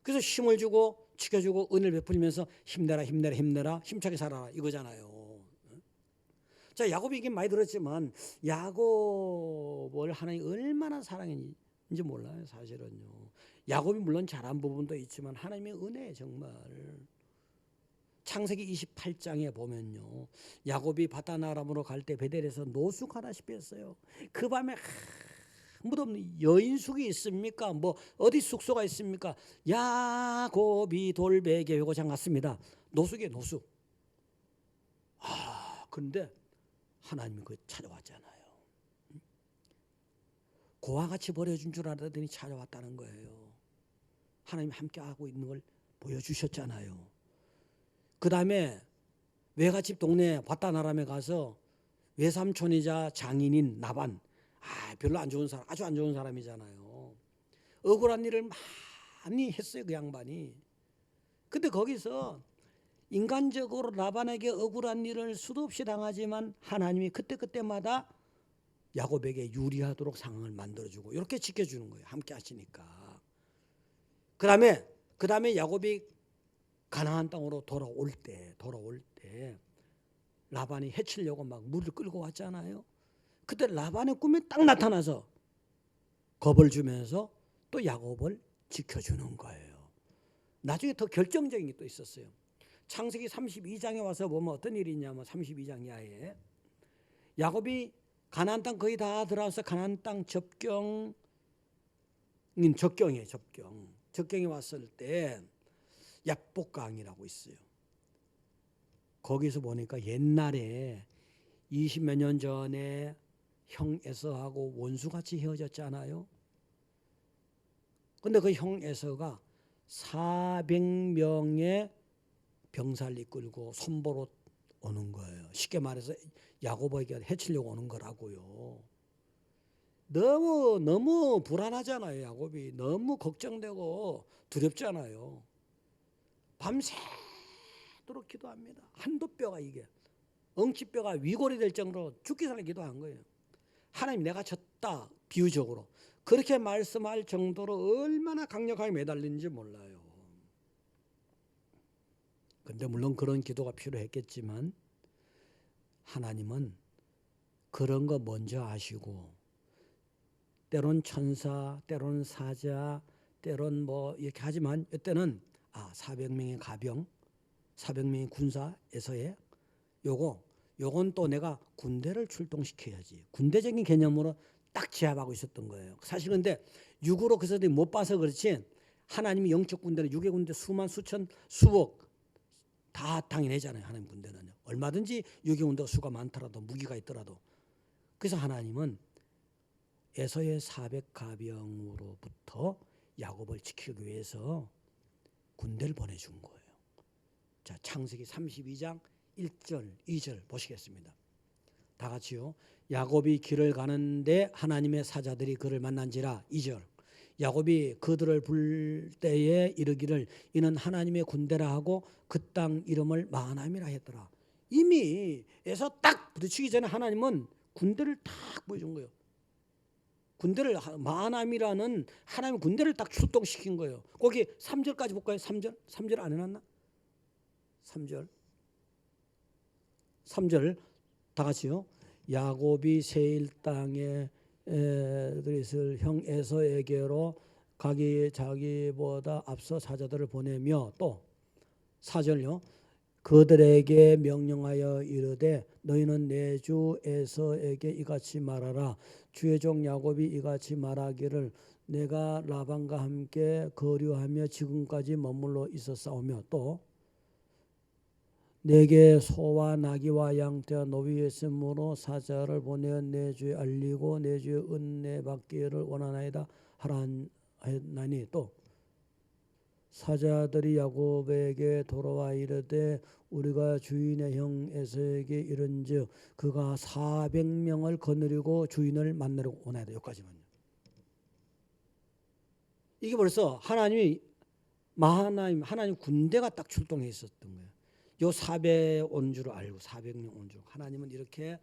그래서 힘을 주고 지켜주고 은혜를 베풀면서 힘내라 힘차게 살아라 이거잖아요. 자, 야곱이 이게 많이 들었지만 야곱을 하나님이 얼마나 사랑했는지 몰라요. 사실은요. 야곱이 물론 잘한 부분도 있지만 하나님의 은혜 정말 창세기 28장에 보면요. 야곱이 바단 아람으로 갈 때 베델에서 노숙 하다시피 했어요. 그 밤에 아무도 없는 여인숙이 있습니까? 뭐 어디 숙소가 있습니까? 야곱이 돌베개 요고장 갔습니다. 노숙이에요, 노숙. 그런데 하나님이 그 찾아왔잖아요. 고와 같이 버려준 줄 알았더니 찾아왔다는 거예요. 하나님이 함께하고 있는 걸 보여주셨잖아요. 그 다음에 외갓집 동네 바단 아람에 가서 외삼촌이자 장인인 나반, 별로 안 좋은 사람, 아주 안 좋은 사람이잖아요. 억울한 일을 많이 했어요, 그 양반이. 근데 거기서 인간적으로 라반에게 억울한 일을 수도 없이 당하지만 하나님이 그때마다 야곱에게 유리하도록 상황을 만들어주고 이렇게 지켜주는 거예요. 함께 하시니까. 그 다음에 야곱이 가나안 땅으로 돌아올 때 라반이 해치려고 막 물을 끌고 왔잖아요. 그때 라반의 꿈에 딱 나타나서 겁을 주면서 또 야곱을 지켜주는 거예요. 나중에 더 결정적인 게 또 있었어요. 창세기 32장에 와서 보면 어떤 일이 있냐면 32장 이하에 야곱이 가나안 땅 거의 다 들어와서 가나안 땅 적경에 왔을 때 야복강이라고 있어요. 거기서 보니까 옛날에 20몇 년 전에 형 에서하고 원수같이 헤어졌잖아요. 근데 그 형 에서가 400명의 병사를 이끌고 손보러 오는 거예요. 쉽게 말해서 야곱에게 해치려고 오는 거라고요. 너무 불안하잖아요. 야곱이 너무 걱정되고 두렵잖아요. 밤새도록 기도합니다. 한도 뼈가 이게 엉치뼈가 위골이 될 정도로 죽기 전에 기도한 거예요. 하나님 내가 졌다 비유적으로 그렇게 말씀할 정도로 얼마나 강력하게 매달리는지 몰라요. 근데 물론 그런 기도가 필요했겠지만 하나님은 그런 거 먼저 아시고 때론 천사, 때론 사자, 때론 뭐 이렇게 하지만 이때는 400명의 가병, 400명의 군사에서의 요건 또 내가 군대를 출동시켜야지. 군대적인 개념으로 딱 제압하고 있었던 거예요. 사실 근데 육으로 그 사람들이 못 봐서 그렇지 하나님이 영적 군대는 육의 군대 수만 수천 수억 다 당연하잖아요. 하나님 군대는 얼마든지 육의 군대가 수가 많더라도 무기가 있더라도. 그래서 하나님은 에서의 400가병으로부터 야곱을 지키기 위해서 군대를 보내준 거예요. 자, 창세기 32장 1절 2절 보시겠습니다. 다 같이요. 야곱이 길을 가는데 하나님의 사자들이 그를 만난지라. 2절. 야곱이 그들을 부를 때에 이르기를 이는 하나님의 군대라 하고 그 땅 이름을 마하나임이라 했더라. 이미 에서 딱 부딪히기 전에 하나님은 군대를 딱 보여준 거예요. 군대를 마하나임이라는 하나님의 군대를 딱 출동시킨 거예요. 거기 3절까지 볼까요? 3절 안 해놨나? 3절 다 같이요. 야곱이 세일 땅에 그리스를 형 에서에게로 가기 자기보다 앞서 사자들을 보내며 또 4절요. 그들에게 명령하여 이르되 너희는 내 주 에서에게 이같이 말하라. 주의 종 야곱이 이같이 말하기를 내가 라반과 함께 거류하며 지금까지 머물러 있었사오며 또 내게 소와 나귀와 양떼와 노비가 있으므로 사자를 보내어 내 주에 알리고 내 주의 은혜 받기를 원하나이다 하라 하였나니 또 사자들이 야곱에게 돌아와 이르되 우리가 주인의 형 에서에게 이른즉 그가 400명을 거느리고 주인을 만나려고 오나이다. 여기까지만요. 이게 벌써 하나님 군대가 딱 출동해 있었던 거예요. 요 400 온 줄 알고 400명 온 줄 하나님은 이렇게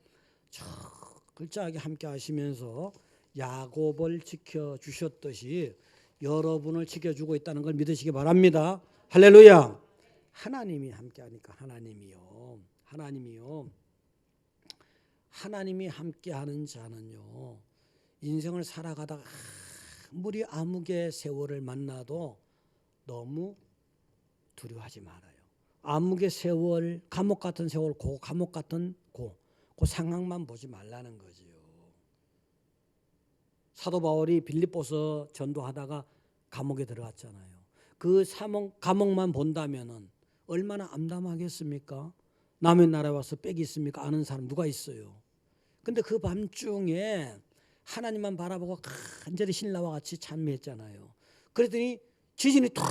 철저하게 함께 하시면서 야곱을 지켜주셨듯이 여러분을 지켜주고 있다는 걸 믿으시기 바랍니다. 할렐루야. 하나님이 함께하니까 하나님이 함께하는 자는요 인생을 살아가다가 아무리 암흑의 세월을 만나도 너무 두려워하지 말아요. 암흑의 세월, 감옥 같은 세월, 감옥 같은 그 상황만 보지 말라는 거지요. 사도 바울이 빌립보서 전도하다가 감옥에 들어갔잖아요. 그 감옥만 본다면은 얼마나 암담하겠습니까? 남의 나라에 와서 빽이 있습니까? 아는 사람 누가 있어요? 근데 그 밤중에 하나님만 바라보고 간절히 신라와 같이 찬미했잖아요. 그랬더니 지진이 탁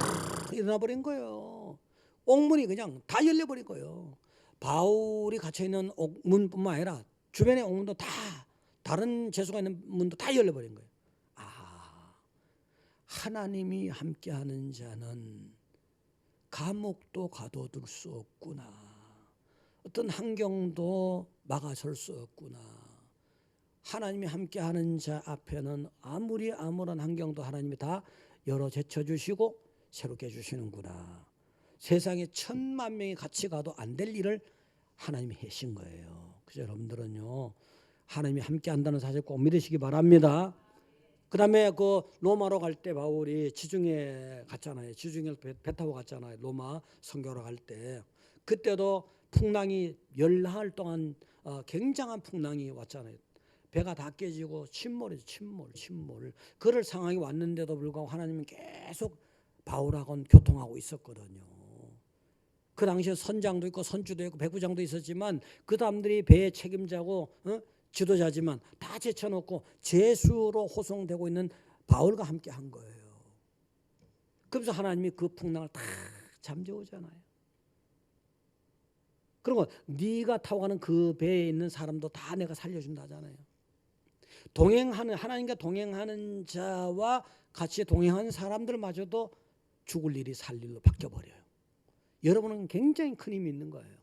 일어나 버린 거예요. 옥문이 그냥 다 열려버린 거예요. 바울이 갇혀있는 문뿐만 아니라 주변의 옥문도 다 다른 죄수가 있는 문도 다 열려버린 거예요. 하나님이 함께하는 자는 감옥도 가둬둘 수 없구나. 어떤 환경도 막아설 수 없구나. 하나님이 함께하는 자 앞에는 아무리 아무런 환경도 하나님이 다 열어 제쳐주시고 새롭게 해주시는구나. 세상에 1000만 명이 같이 가도 안 될 일을 하나님이 하신 거예요. 그래서 여러분들은요 하나님이 함께한다는 사실 꼭 믿으시기 바랍니다. 그 다음에 그 로마로 갈 때 바울이 지중해 갔잖아요. 지중해 배 타고 갔잖아요. 로마 선교로 갈 때. 그때도 풍랑이 열나흘 동안 굉장한 풍랑이 왔잖아요. 배가 다 깨지고 침몰이죠. 침몰. 그럴 상황이 왔는데도 불구하고 하나님은 계속 바울하고는 교통하고 있었거든요. 그 당시에 선장도 있고 선주도 있고 백부장도 있었지만 그 사람들이 배의 책임자고 지도자지만 다 제쳐놓고 제수로 호송되고 있는 바울과 함께 한 거예요. 그래서 하나님이 그 풍랑을 다 잠재우잖아요. 그리고 네가 타고 가는 그 배에 있는 사람도 다 내가 살려준다잖아요. 하나님과 동행하는 자와 같이 동행하는 사람들마저도 죽을 일이 살 일로 바뀌어버려요. 여러분은 굉장히 큰 힘이 있는 거예요.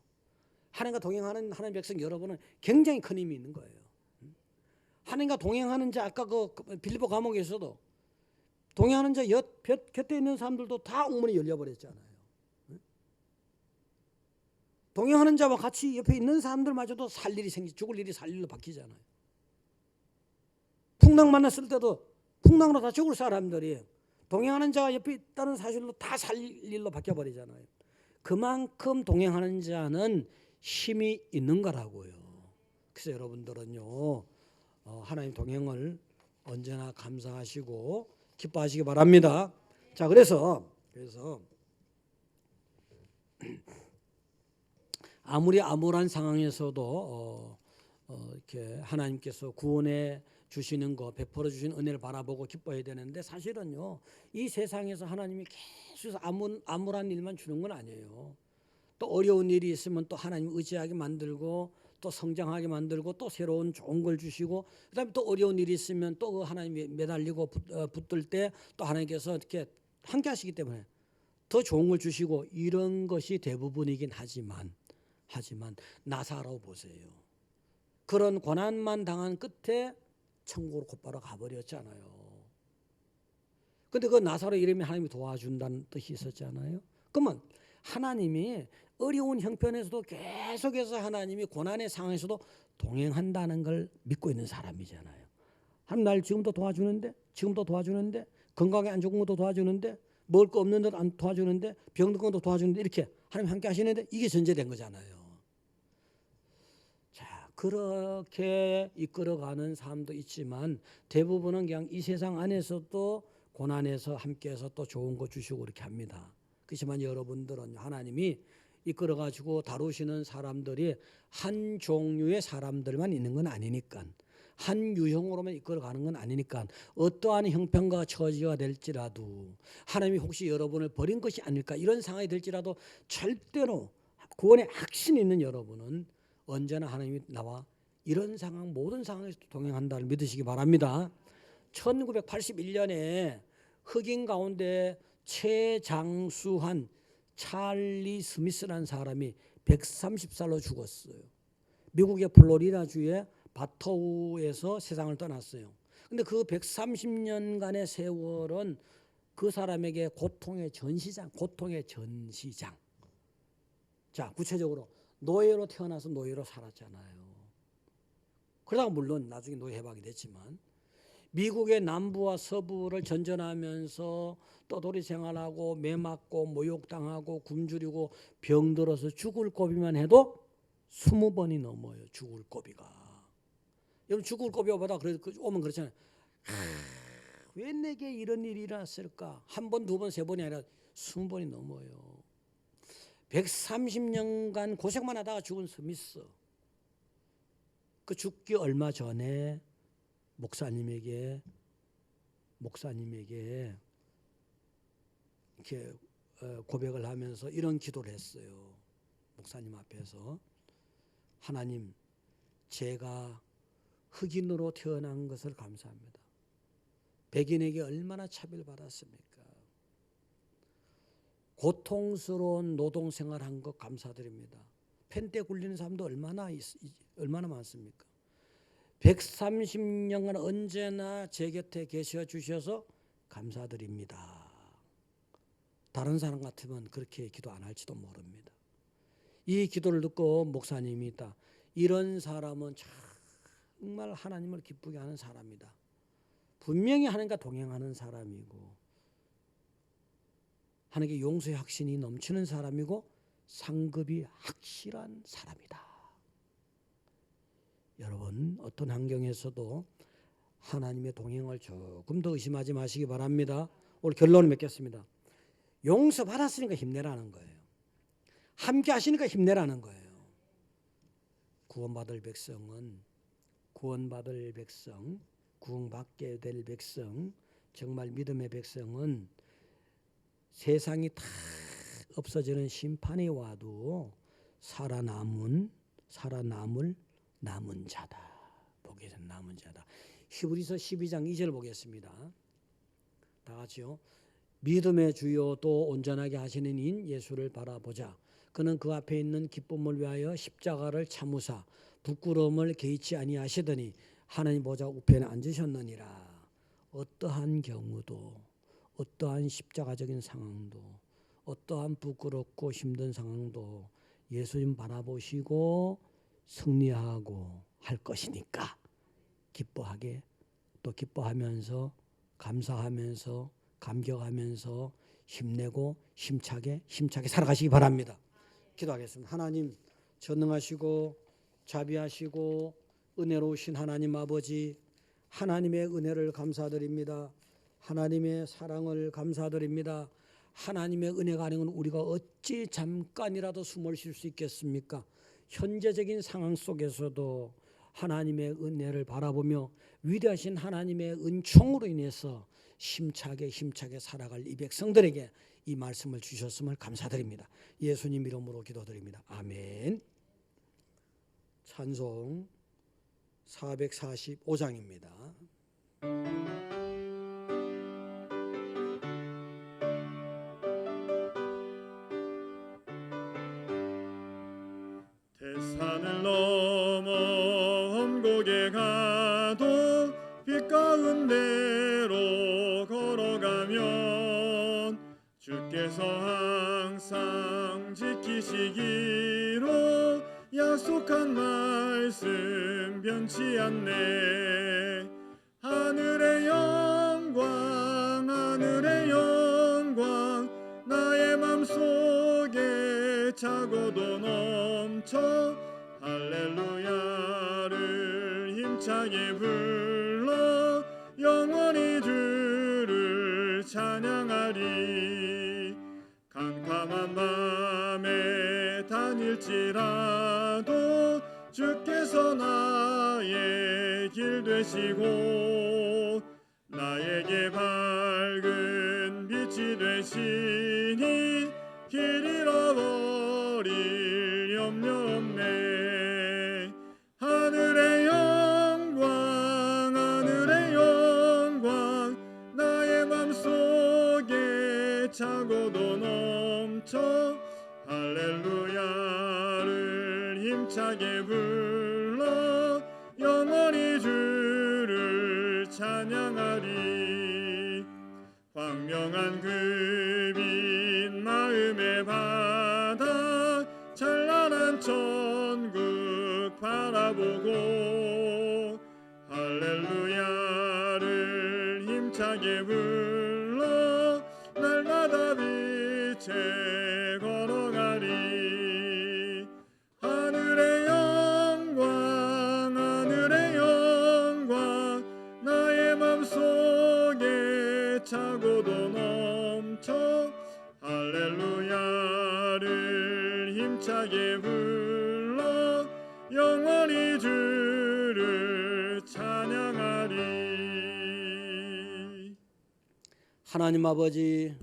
하나님과 동행하는 하나님 백성 여러분은 굉장히 큰 힘이 있는 거예요. 하나님과 동행하는 자 아까 그 빌립보 감옥에서도 동행하는 자 곁에 있는 사람들도 다 옥문이 열려버렸잖아요. 동행하는 자와 같이 옆에 있는 사람들마저도 죽을 일이 살 일로 바뀌잖아요. 풍랑 만났을 때도 풍랑으로 다 죽을 사람들이 동행하는 자가 옆에 있다는 사실로 다 살 일로 바뀌어버리잖아요. 그만큼 동행하는 자는 힘이 있는 거라고요. 그래서 여러분들은요 하나님 동행을 언제나 감사하시고 기뻐하시기 바랍니다. 자, 그래서 아무리 암울한 상황에서도 이렇게 하나님께서 구원해 주시는 거, 베풀어 주신 은혜를 바라보고 기뻐해야 되는데 사실은요 이 세상에서 하나님이 계속 암울한 일만 주는 건 아니에요. 또 어려운 일이 있으면 또 하나님 의지하게 만들고 또 성장하게 만들고 또 새로운 좋은 걸 주시고 그다음에 또 어려운 일이 있으면 또 그 하나님이 매달리고 붙들 때 또 하나님께서 이렇게 함께 하시기 때문에 더 좋은 걸 주시고 이런 것이 대부분이긴 하지만 나사로 보세요. 그런 고난만 당한 끝에 천국으로 곧바로 가버렸잖아요. 근데 그 나사로 이름이 하나님이 도와준다는 뜻이 있었잖아요. 그러면 하나님이 어려운 형편에서도 계속해서 하나님이 고난의 상황에서도 동행한다는 걸 믿고 있는 사람이잖아요. 하나님 날 지금도 도와주는데 건강에 안 좋은 것도 도와주는데 먹을 거 없는 데도 안 도와주는데 병든 것도 도와주는데 이렇게 하나님 함께 하시는데 이게 전제된 거잖아요. 자, 그렇게 이끌어가는 사람도 있지만 대부분은 그냥 이 세상 안에서도 고난에서 함께해서 또 좋은 거 주시고 그렇게 합니다. 그렇지만 여러분들은 하나님이 이끌어가지고 다루시는 사람들이 한 종류의 사람들만 있는 건 아니니까 한 유형으로만 이끌어가는 건 아니니까 어떠한 형편과 처지가 될지라도 하나님이 혹시 여러분을 버린 것이 아닐까 이런 상황이 될지라도 절대로 구원의 확신이 있는 여러분은 언제나 하나님이 나와 이런 상황 모든 상황에서 동행한다를 믿으시기 바랍니다. 1981년에 흑인 가운데 최장수한 찰리 스미스라는 사람이 130살로 죽었어요. 미국의 플로리다주의 바토우에서 세상을 떠났어요. 근데 그 130년간의 세월은 그 사람에게 고통의 전시장. 자, 구체적으로 노예로 태어나서 노예로 살았잖아요. 그러다가 물론 나중에 노예 해방이 됐지만 미국의 남부와 서부를 전전하면서 떠돌이 생활하고 매 맞고 모욕당하고 굶주리고 병들어서 죽을 고비만 해도 20번이 넘어요. 죽을 고비가. 여러분 죽을 고비보다 오면 그렇잖아요. 왜 내게 이런 일이 일어났을까? 한 번, 두 번, 세 번이 아니라 20번이 넘어요. 130년간 고생만 하다가 죽은 스미스. 그 죽기 얼마 전에 목사님에게 이렇게 고백을 하면서 이런 기도를 했어요. 목사님 앞에서 하나님, 제가 흑인으로 태어난 것을 감사합니다. 백인에게 얼마나 차별받았습니까? 고통스러운 노동생활한 것 감사드립니다. 펜대 굴리는 사람도 얼마나 많습니까? 130년간 언제나 제 곁에 계셔 주셔서 감사드립니다. 다른 사람 같으면 그렇게 기도 안 할지도 모릅니다. 이 기도를 듣고 목사님이 있다. 이런 사람은 정말 하나님을 기쁘게 하는 사람이다. 분명히 하나님과 동행하는 사람이고 하나님께 용서의 확신이 넘치는 사람이고 상급이 확실한 사람이다. 여러분 어떤 환경에서도 하나님의 동행을 조금 더 의심하지 마시기 바랍니다. 오늘 결론을 맺겠습니다. 용서받았으니까 힘내라는 거예요. 함께 하시니까 힘내라는 거예요. 구원받을 백성, 구원받게 될 백성, 정말 믿음의 백성은 세상이 다 없어지는 심판이 와도 살아남을 남은 자다. 복에서 남은 자다. 히브리서 12장 2절 보겠습니다. 다 같이요. 믿음의 주요 또 온전하게 하시는 인 예수를 바라보자. 그는 그 앞에 있는 기쁨을 위하여 십자가를 참으사 부끄러움을 개의치 아니하시더니 하나님 보좌 우편에 앉으셨느니라. 어떠한 경우도 어떠한 십자가적인 상황도 어떠한 부끄럽고 힘든 상황도 예수님 바라보시고 승리하고 할 것이니까 기뻐하게 또 기뻐하면서 감사하면서 감격하면서 힘내고 힘차게 살아가시기 바랍니다. 기도하겠습니다. 하나님 전능하시고 자비하시고 은혜로우신 하나님 아버지, 하나님의 은혜를 감사드립니다. 하나님의 사랑을 감사드립니다. 하나님의 은혜가 아니면 우리가 어찌 잠깐이라도 숨을 쉴 수 있겠습니까? 현재적인 상황 속에서도 하나님의 은혜를 바라보며 위대하신 하나님의 은총으로 인해서 힘차게 살아갈 이 백성들에게 이 말씀을 주셨음을 감사드립니다. 예수님 이름으로 기도드립니다. 아멘. 찬송 445장입니다. 산을 넘어 험곡에 가도 빛 가운데로 걸어가면 주께서 항상 지키시기로 약속한 말씀 변치 않네. 하늘의 영광 하늘의 영광 나의 맘속에 차고도 넘쳐 할렐루야를 힘차게 불러 영원히 주를 찬양하리. 캄캄한 밤에 다닐지라도 주께서 나의 길 되시고 나에게 밝은 빛이 되시니 길 잃어버릴 염려 없네. 하늘의 영광 하늘의 영광 나의 맘속에 차고도 넘쳐 할렐루야를 힘차게 불러 영원히 주를 찬양하리. 광명한 그 빛 마음의 바다 찬란한 천국 바라보고 할렐루야를 힘차게 불러 날마다 빛에 걸어가리. 하늘의 영광 하늘의 영광 나의 맘속에 차고도 넘쳐 할렐루야를 힘차게 불러 영원히 주를 찬양하리. 하나님 아버지,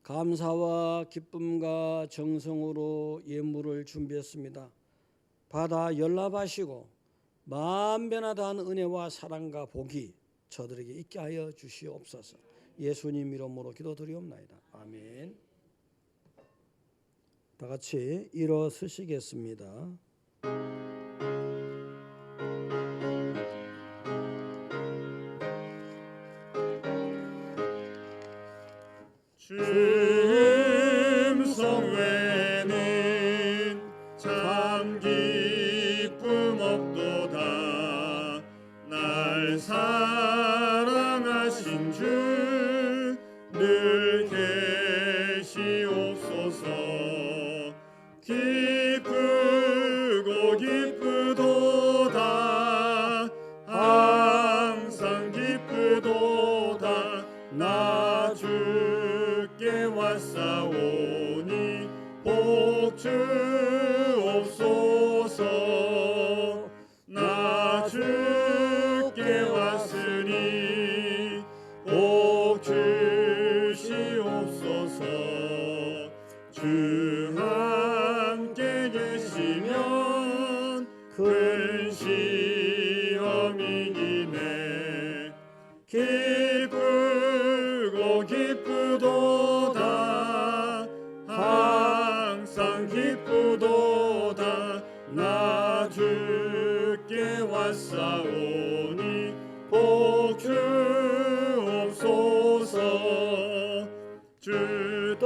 감사와 기쁨과 정성으로 예물을 준비했습니다. 받아 연락하시고 만배나 다한 은혜와 사랑과 복이 저들에게 있게 하여 주시옵소서. 예수님 이름으로 기도드리옵나이다. 아멘. 다 같이 일어서시겠습니다. 음성 외에는 참 기쁨 없도다. 날 사랑하신 주 늘 계시옵소서. 기쁘고 기쁘도다. 항상 기쁘도다. 나 주께 왔사오니 복 주옵소서. 나 주께 왔으니 복 주시옵소서. 주 함께 계시면 큰 시험이 이기네. 기쁘고 기쁘도다. 항상 기쁘도다. 나 주께 왔사오니 복 주옵소서. 주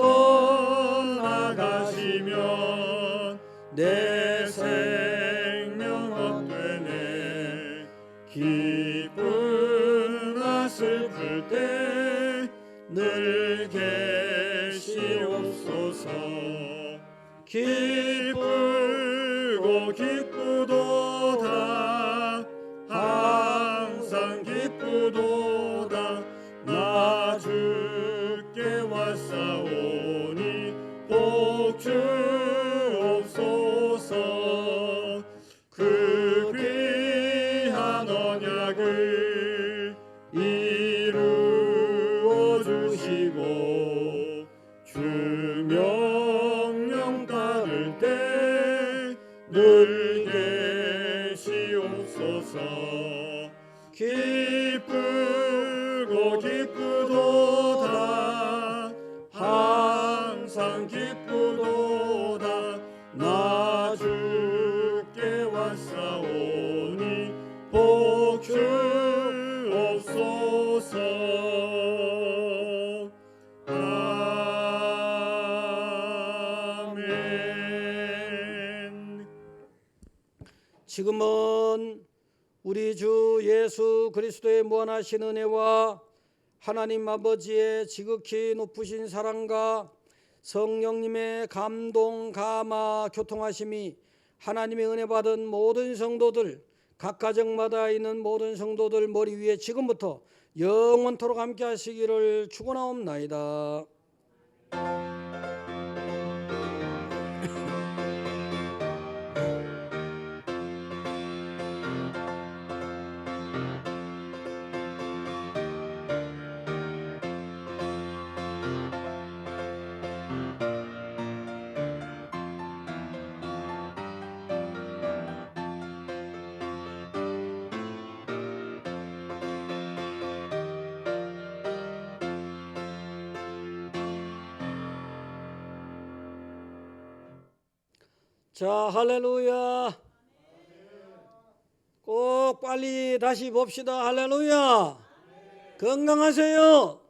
떠나가시면 내 생명 헛되네. 기쁘나 슬플 때 늘 계시옵소서. 기쁘고 기쁘도다. 항상 기쁘도다. 나 주께 왔사오니 복 주옵소서. 그 귀한 언약을 이루어 주시고 주 명령 따를 때 늘 계시옵소서. 기쁘고 기쁘도다 항상 기쁘도다 나 주께 왔사오니 복 주옵소서. 아멘. 지금은 우리 주 예수 그리스도의 무한하신 은혜와 하나님 아버지의 지극히 높으신 사랑과 성령님의 감동, 감화, 교통하심이 하나님의 은혜 받은 모든 성도들, 각 가정마다 있는 모든 성도들 머리 위에 지금부터 영원토록 함께 하시기를 축원하옵나이다. 자, 할렐루야. 꼭 빨리 다시 봅시다. 할렐루야. 건강하세요.